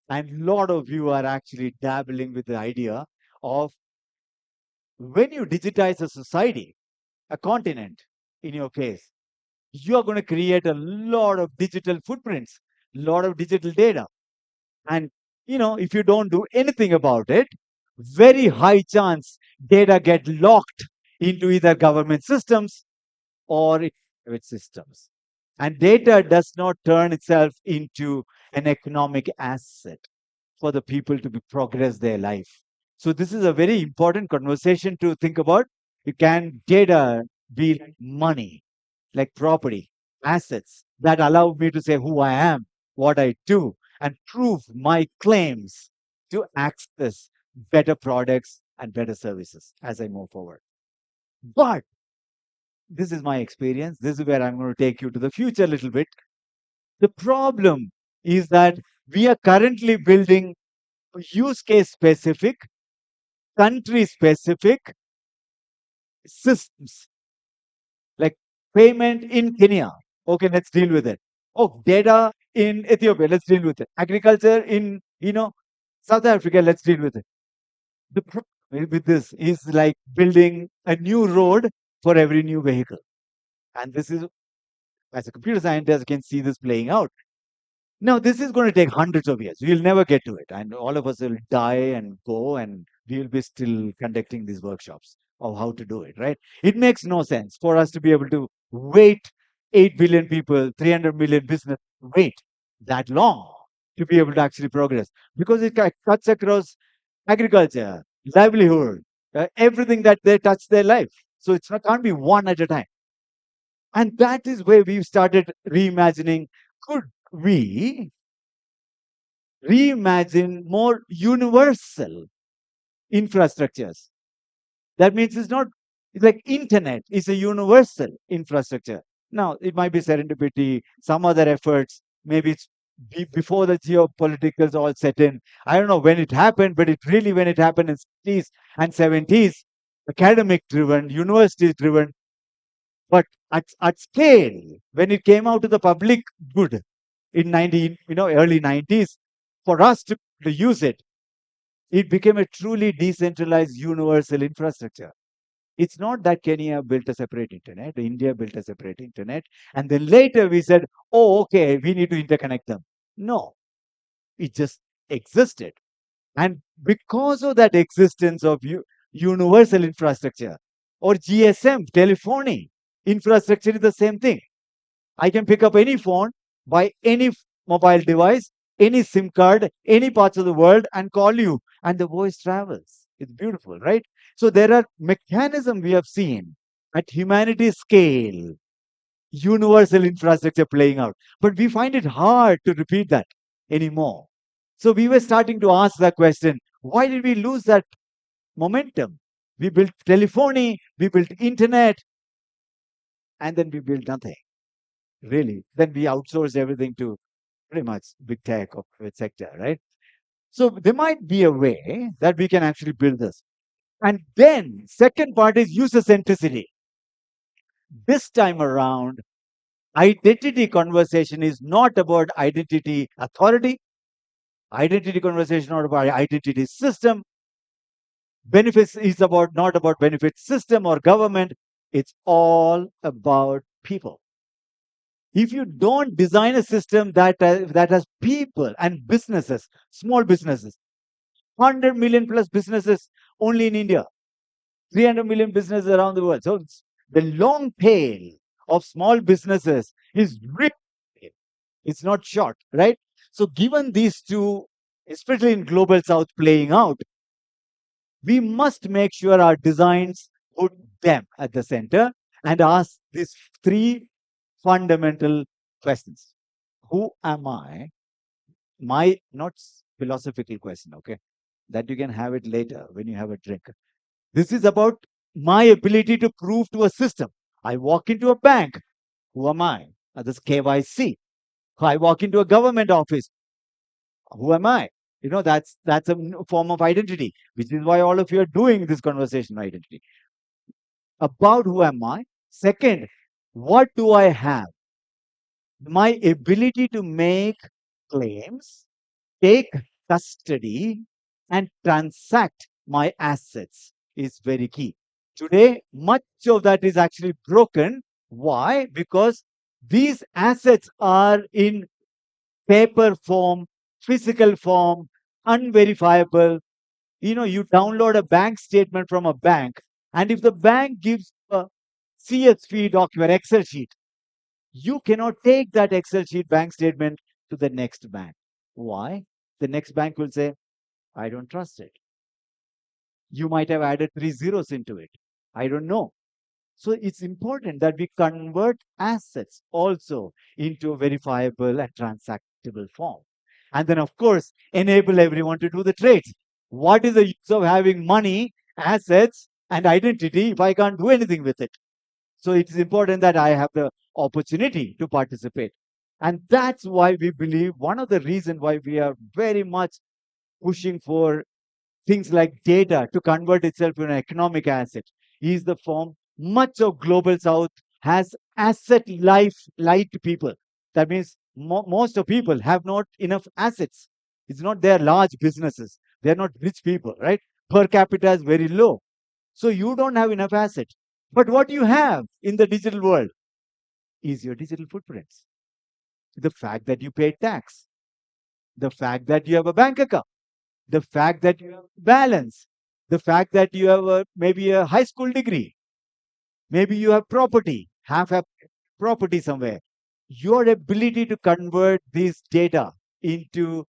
and a lot of you are actually dabbling with the idea of, when you digitize a society, a continent, in your case, you are going to create a lot of digital footprints, a lot of digital data. And, if you don't do anything about it, very high chance data get locked into either government systems or private systems. And data does not turn itself into an economic asset for the people to progress their life. So this is a very important conversation to think about. Can data be like money? like property, assets that allow me to say who I am, what I do, and prove my claims to access better products and better services as I move forward. But this is my experience. This is where I'm going to take you to the future a little bit. The problem is that we are currently building use case specific, country specific systems like payment in Kenya. Okay, let's deal with it. Oh, data in Ethiopia. Let's deal with it. Agriculture in, South Africa. Let's deal with it. The problem with this is like building a new road for every new vehicle. And this is, as a computer scientist, I can see this playing out. Now, this is going to take hundreds of years. We'll never get to it. And all of us will die and go, and we'll be still conducting these workshops of how to do it, right? It makes no sense for us to be able to wait 8 billion people, 300 million business, wait that long to be able to actually progress because it cuts across agriculture, livelihood, everything that they touch their life. So it can't be one at a time. And that is where we've started reimagining. Could we reimagine more universal infrastructures? That means it's like internet is a universal infrastructure. Now, it might be serendipity, some other efforts, maybe it's before the geopoliticals all set in. I don't know when it happened, but when it happened in 60s and 70s, academic driven, university driven, but at scale, when it came out to the public good in early 90s, for us to use it, it became a truly decentralized universal infrastructure. It's not that Kenya built a separate internet, India built a separate internet, and then later we said, oh, okay, we need to interconnect them. No, it just existed. And because of that existence of universal infrastructure or GSM, telephony infrastructure is the same thing. I can pick up any phone, buy any mobile device, any SIM card, any parts of the world, and call you, and the voice travels. It's beautiful, right? So there are mechanisms we have seen at humanity scale, universal infrastructure playing out, but we find it hard to repeat that anymore. So we were starting to ask the question: why did we lose that momentum? We built telephony, we built internet, and then we built nothing. Really, then we outsource everything to pretty much big tech or private sector, right? So there might be a way that we can actually build this. And then second part is user centricity. This time around, identity conversation is not about identity authority. Identity conversation not about identity system. Benefits is not about benefit system or government. It's all about people. If you don't design a system that has people and businesses, small businesses, 100 million plus businesses only in India, 300 million businesses around the world. So the long tail of small businesses is really, it's not short, right? So given these two, especially in global south playing out, we must make sure our designs put them at the center and ask these three fundamental questions. Who am I? My not philosophical question, okay? That you can have it later when you have a drink. This is about my ability to prove to a system. I walk into a bank. Who am I? This KYC. I walk into a government office. Who am I? That's a form of identity, which is why all of you are doing this conversation identity. About who am I? Second, what do I have? My ability to make claims, take custody, and transact my assets is very key. Today, much of that is actually broken. Why? Because these assets are in paper form, physical form, unverifiable. You download a bank statement from a bank, and if the bank gives a CSV document, Excel sheet, you cannot take that Excel sheet bank statement to the next bank. Why? The next bank will say, I don't trust it. You might have added 3 zeros into it. I don't know. So it's important that we convert assets also into a verifiable and transactable form. And then, of course, enable everyone to do the trades. What is the use of having money, assets, and identity if I can't do anything with it? So it is important that I have the opportunity to participate. And that's why we believe one of the reasons why we are very much pushing for things like data to convert itself into an economic asset is the form. Much of global south has asset light people. That means most of people have not enough assets. It's not their large businesses. They're not rich people, right? Per capita is very low. So you don't have enough asset. But what you have in the digital world is your digital footprints. The fact that you paid tax, the fact that you have a bank account, the fact that you have balance, the fact that you have maybe a high school degree, maybe you have property, have a property somewhere. Your ability to convert this data into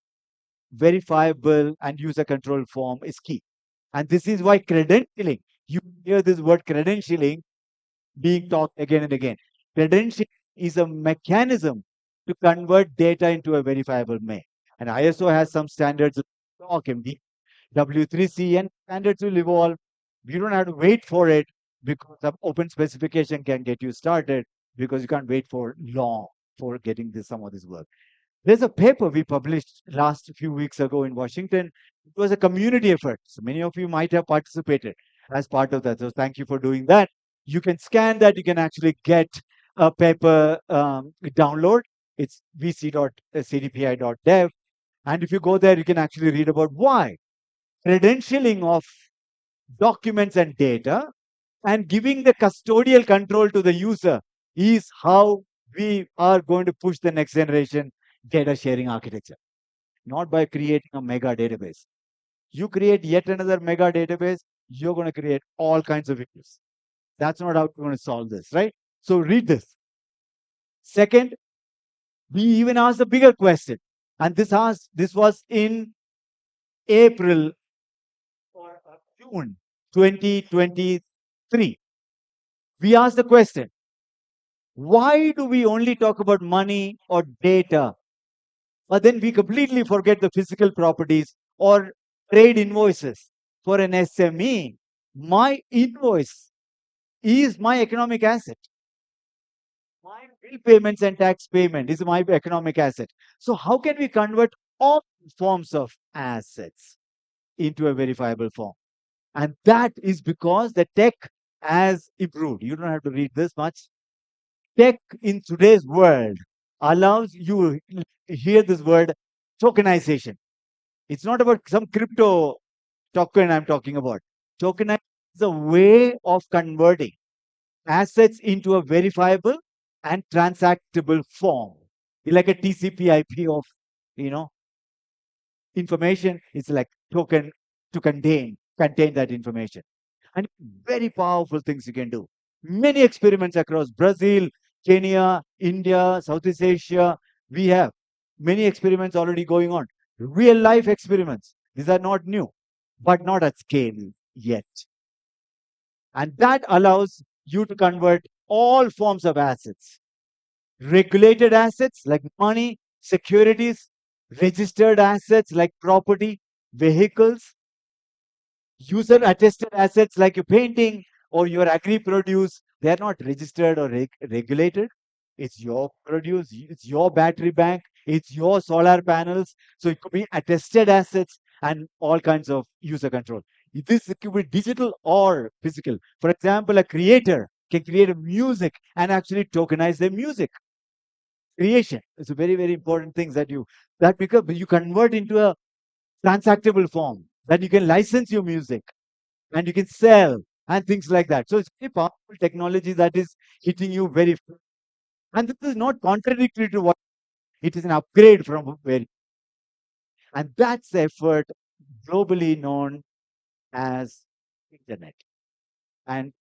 verifiable and user control form is key. And this is why credentialing, you hear this word credentialing being talked again and again. Credentialing is a mechanism to convert data into a verifiable way. And ISO has some standards, MD, W3C, and standards will evolve. We don't have to wait for it because the open specification can get you started because you can't wait for long for getting some of this work. There's a paper we published last few weeks ago in Washington. It was a community effort. So many of you might have participated as part of that. So thank you for doing that. You can scan that. You can actually get a paper download. It's vc.cdpi.dev. And if you go there, you can actually read about why credentialing of documents and data and giving the custodial control to the user is how we are going to push the next generation data sharing architecture, not by creating a mega database. You create yet another mega database, you're going to create all kinds of issues. That's not how we're going to solve this, right? So read this. Second, we even asked a bigger question, and this was in April or June 2023. We asked the question, why do we only talk about money or data, but then we completely forget the physical properties or trade invoices? For an SME, my invoice is my economic asset. My bill payments and tax payment is my economic asset. So how can we convert all forms of assets into a verifiable form? And that is because the tech has improved. You don't have to read this much. Tech in today's world allows you hear this word tokenization. It's not about some crypto token I'm talking about. Tokenization is a way of converting assets into a verifiable and transactable form. Like a TCP/IP of, you know, information. It's like token to contain that information. And very powerful things you can do. Many experiments across Brazil, Kenya, India, Southeast Asia. We have many experiments already going on. Real life experiments. These are not new, but not at scale yet. And that allows you to convert all forms of assets. Regulated assets like money, securities, registered assets like property, vehicles, user attested assets like your painting or your agri produce. They are not registered or regulated. It's your produce, it's your battery bank, it's your solar panels. So it could be attested assets and all kinds of user control. This could be digital or physical. For example, a creator can create a music and actually tokenize their music creation. It's a very, very important thing that because you convert into a transactable form, that you can license your music and you can sell and things like that. So it's a powerful technology that is hitting you very, and this is not contradictory to what it is an upgrade from where, and that's the effort globally known as internet. And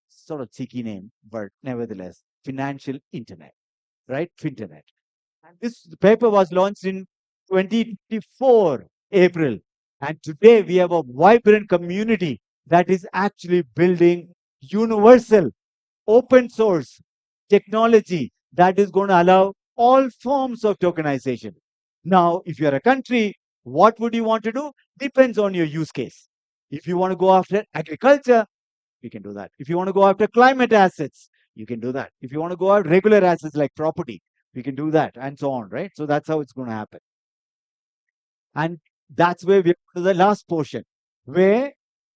sort of cheeky name, but nevertheless, financial internet, right? Finternet. And this paper was launched in 2024 April. And today we have a vibrant community that is actually building universal open source technology that is going to allow all forms of tokenization. Now, if you're a country, what would you want to do? Depends on your use case. If you want to go after agriculture, we can do that. If you want to go after climate assets, you can do that. If you want to go after regular assets like property, we can do that, and so on, right? So that's how it's going to happen. And that's where we go to the last portion, where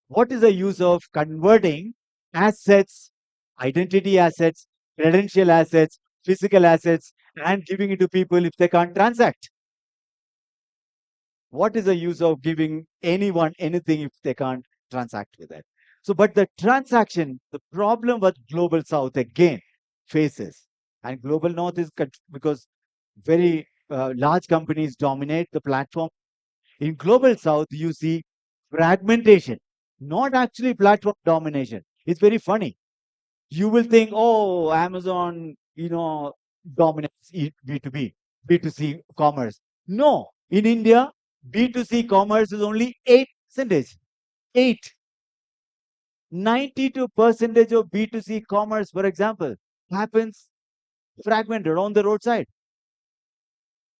what is the use of converting assets, identity assets, credential assets, physical assets, and giving it to people if they can't transact? What is the use of giving anyone anything if they can't transact with it? So, but the transaction, the problem what Global South again faces, and Global North is because very large companies dominate the platform. In Global South, you see fragmentation, not actually platform domination. It's very funny. You will think, oh, Amazon, dominates B2B, B2C commerce. No, in India, B2C commerce is only 8%. 8. 92% of B2C commerce, for example, happens fragmented on the roadside.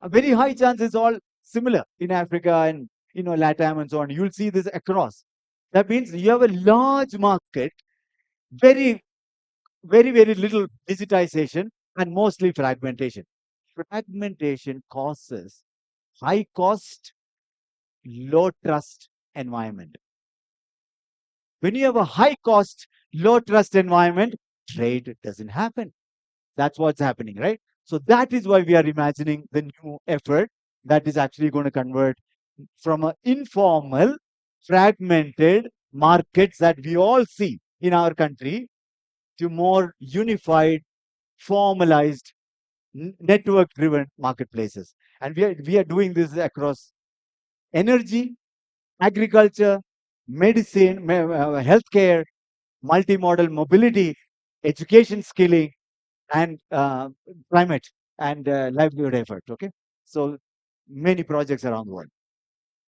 A very high chance is all similar in Africa and LATAM and so on. You'll see this across. That means you have a large market, very, very, very little digitization, and mostly fragmentation. Fragmentation causes high cost, low trust environment. When you have a high cost, low trust environment, trade doesn't happen. That's what's happening, right? So that is why we are imagining the new effort that is actually going to convert from an informal, fragmented markets that we all see in our country to more unified, formalized, network-driven marketplaces. And we are doing this across energy, agriculture, medicine, healthcare, multimodal mobility, education skilling, and climate and livelihood effort. Okay, so many projects around the world.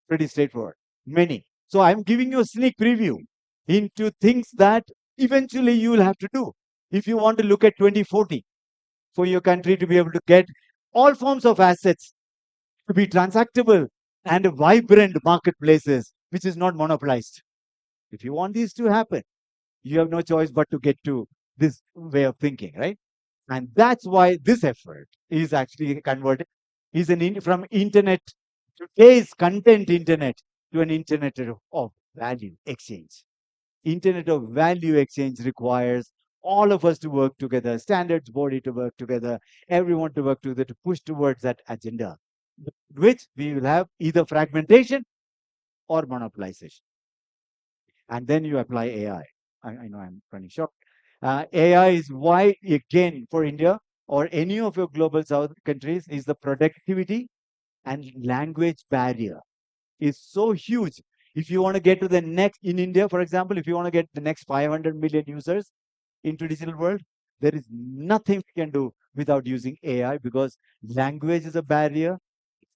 Pretty straightforward. Many. So I'm giving you a sneak preview into things that eventually you will have to do if you want to look at 2040 for your country to be able to get all forms of assets to be transactable and vibrant marketplaces, which is not monopolized. If you want these to happen, you have no choice but to get to this way of thinking, right? And that's why this effort is actually converted is from internet, today's content internet, to an internet of value exchange. Internet of value exchange requires all of us to work together, standards body to work together, everyone to work together to push towards that agenda, which we will have either fragmentation or monopolization. And then you apply AI. I know I'm running short. AI is why, again, for India or any of your global south countries, is the productivity and language barrier is so huge. If you want to get to the next, in India, for example, if you want to get the next 500 million users into digital world, there is nothing we can do without using AI because language is a barrier.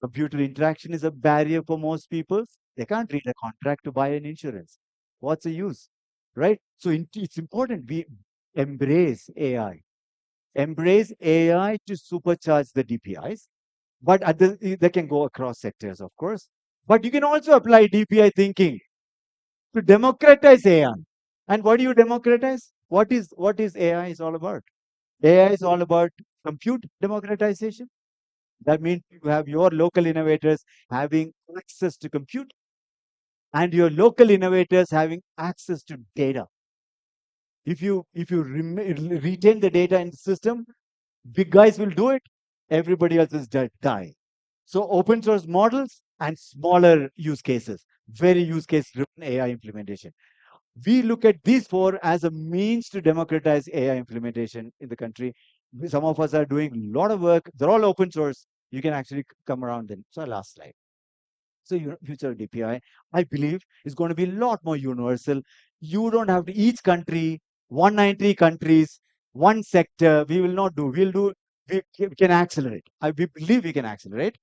Computer interaction is a barrier for most people. They can't read a contract to buy an insurance. What's the use, right? So it's important we embrace AI. Embrace AI to supercharge the DPIs, but they can go across sectors, of course. But you can also apply DPI thinking to democratize AI. And what do you democratize? What is AI is all about? AI is all about compute democratization. That means you have your local innovators having access to compute and your local innovators having access to data. If you retain the data in the system, big guys will do it. Everybody else is die. So open source models and smaller use cases, very use case driven AI implementation. We look at these four as a means to democratize AI implementation in the country. Some of us are doing a lot of work. They're all open source. You can actually come around them. So last slide. So future DPI, I believe, is going to be a lot more universal. You don't have to, each country, 190 countries, one sector, we will not do. We can accelerate. We believe we can accelerate,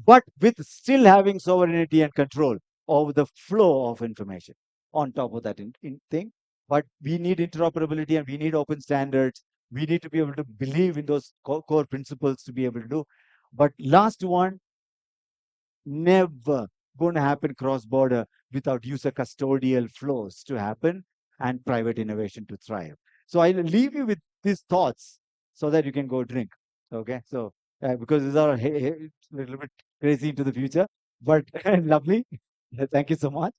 but with still having sovereignty and control over the flow of information on top of that thing. but we need interoperability and we need open standards. We need to be able to believe in those core principles to be able to do. But last one, never going to happen cross-border without user custodial flows to happen and private innovation to thrive. So I'll leave you with these thoughts so that you can go drink. Okay, so because these are a little bit crazy into the future, but lovely. Thank you so much.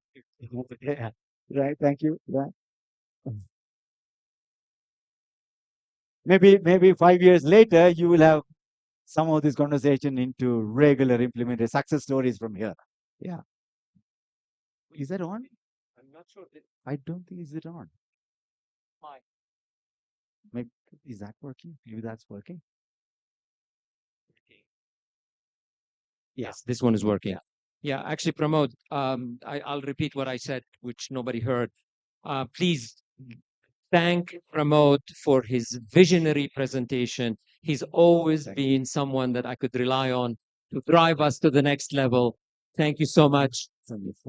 Yeah. Right, thank you. Right. Maybe 5 years later, you will have some of this conversation into regular implemented success stories from here. Yeah. Is that on? I'm not sure. I don't think is it on. Why? Maybe is that working? Maybe that's working. Yes, this one is working. Yeah, actually, Pramod, I'll repeat what I said, which nobody heard. Please thank Pramod for his visionary presentation. He's always been someone that I could rely on to drive us to the next level. Thank you so much.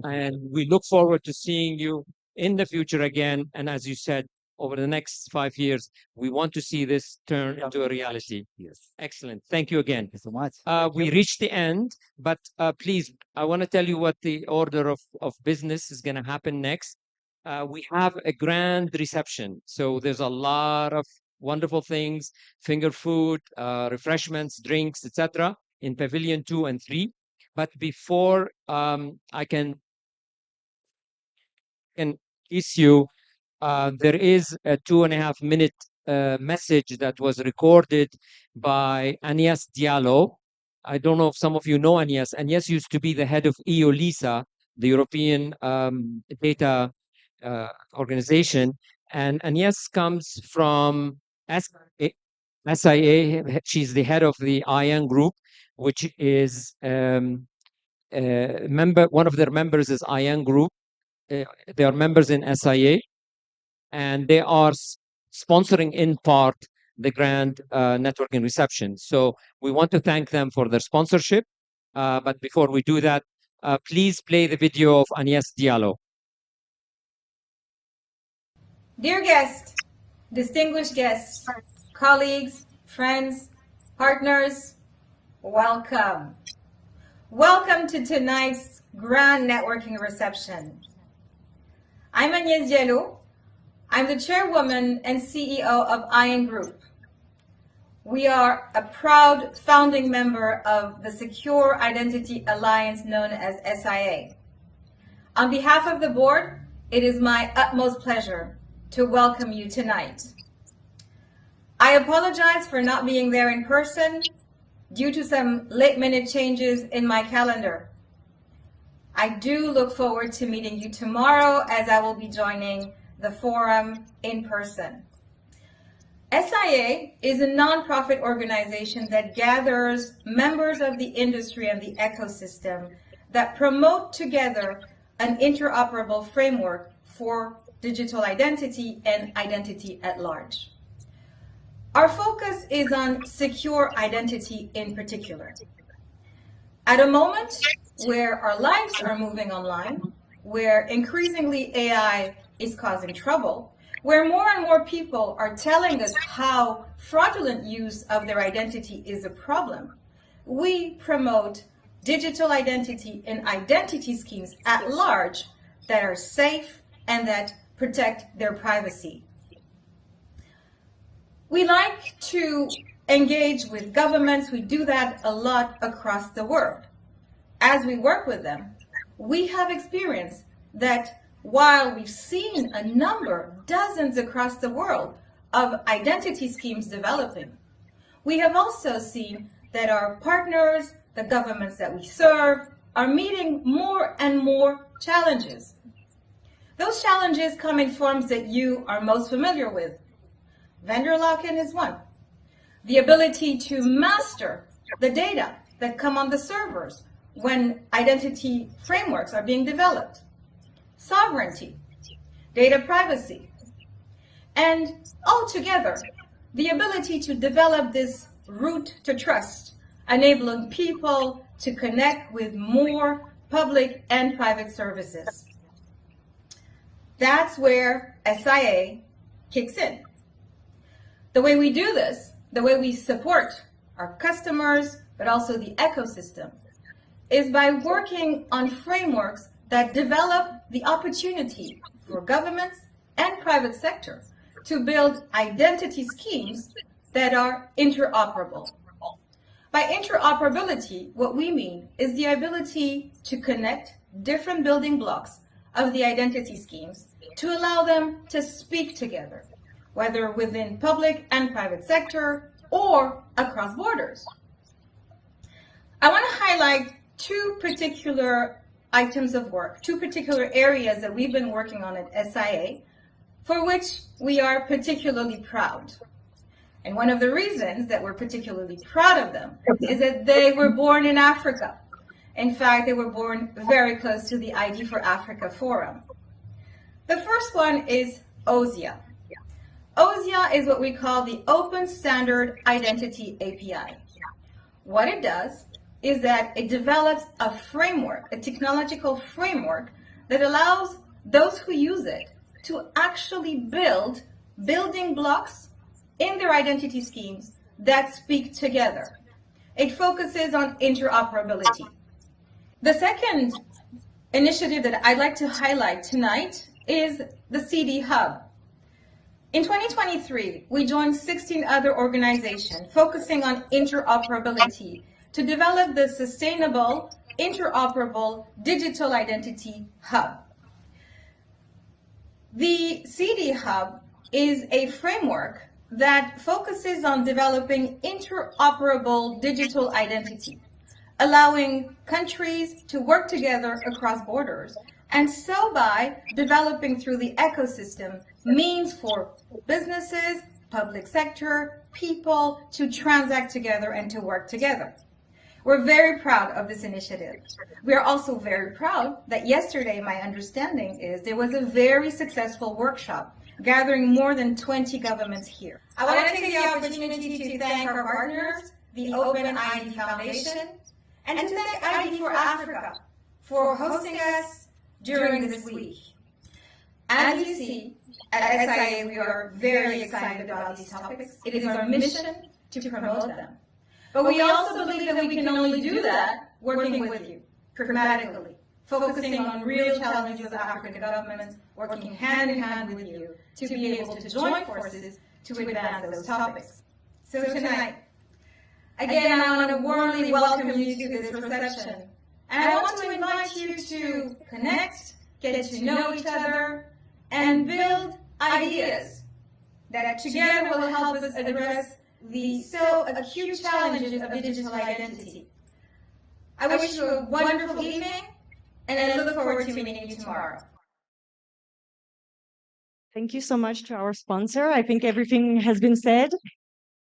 And we look forward to seeing you in the future again. And as you said, over the next 5 years, we want to see this turn into a reality. Yes. Excellent. Thank you again. Thank you so much. We reached the end, but please, I want to tell you what the order of business is going to happen next. We have a grand reception. So there's a lot of wonderful things, finger food, refreshments, drinks, etc. in Pavilion 2 and 3. But before I can issue, there is a 2.5 minute message that was recorded by Agnes Diallo. I don't know if some of you know Agnes. Agnes used to be the head of EOLISA, the European data organization. And Agnes comes from SIA. She's the head of the IAN group, which is one of their members is IAN group. They are members in SIA, and they are sponsoring in part the grand networking reception. So we want to thank them for their sponsorship. But before we do that, please play the video of Agnes Diallo. Dear guests, distinguished guests, colleagues, friends, partners, welcome. Welcome to tonight's grand networking reception. I'm Agnes Diallo. I'm the chairwoman and CEO of IAN Group. We are a proud founding member of the Secure Identity Alliance known as SIA. On behalf of the board, it is my utmost pleasure to welcome you tonight. I apologize for not being there in person due to some late-minute changes in my calendar. I do look forward to meeting you tomorrow as I will be joining the forum in person. SIA is a nonprofit organization that gathers members of the industry and the ecosystem that promote together an interoperable framework for digital identity and identity at large. Our focus is on secure identity in particular. At a moment where our lives are moving online, where increasingly AI is causing trouble, where more and more people are telling us how fraudulent use of their identity is a problem, we promote digital identity and identity schemes at large that are safe and that protect their privacy. We like to engage with governments. We do that a lot across the world. As we work with them, we have experienced that while we've seen a number, dozens across the world, of identity schemes developing, we have also seen that our partners, the governments that we serve, are meeting more and more challenges. Those challenges come in forms that you are most familiar with. Vendor lock-in is one. The ability to master the data that come on the servers when identity frameworks are being developed. Sovereignty, data privacy, and altogether, the ability to develop this route to trust, enabling people to connect with more public and private services. That's where SIA kicks in. The way we do this, the way we support our customers, but also the ecosystem, is by working on frameworks that develop the opportunity for governments and private sector to build identity schemes that are interoperable. By interoperability, what we mean is the ability to connect different building blocks of the identity schemes to allow them to speak together, whether within public and private sector or across borders. I want to highlight two particular items of work, two particular areas that we've been working on at SIA, for which we are particularly proud. And one of the reasons that we're particularly proud of them is that they were born in Africa. In fact, they were born very close to the ID for Africa Forum. The first one is OSIA. OSIA is what we call the Open Standard Identity API. What it does is that it develops a framework, a technological framework that allows those who use it to actually build building blocks in their identity schemes that speak together. It focuses on interoperability. The second initiative that I'd like to highlight tonight is the CD Hub. In 2023, we joined 16 other organizations focusing on interoperability to develop the Sustainable Interoperable Digital Identity Hub. The CD Hub is a framework that focuses on developing interoperable digital identity, allowing countries to work together across borders, and so by developing through the ecosystem means for businesses, public sector, people to transact together and to work together. We're very proud of this initiative. We are also very proud that yesterday, my understanding is, there was a very successful workshop gathering more than 20 governments here. I want to take the opportunity to thank our partners, the Open ID Foundation, and to thank ID for Africa for hosting us during this week. As you see, at SIA, we are very excited about these topics. It is our mission to promote them. But we also believe that we can only do that working with you, pragmatically, focusing on real challenges of African governments, working hand in hand with you to be able to join forces to advance those topics. So tonight, again, I want to warmly welcome you to this reception. And I want to invite you to connect, get to know each other, and build ideas that together will help us address the so acute challenges of digital identity. I wish you a wonderful evening, and I look forward to meeting you tomorrow. Thank you so much to our sponsor. I think everything has been said.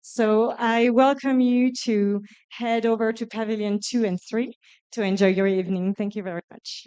So I welcome you to head over to Pavilion 2 and 3 to enjoy your evening. Thank you very much.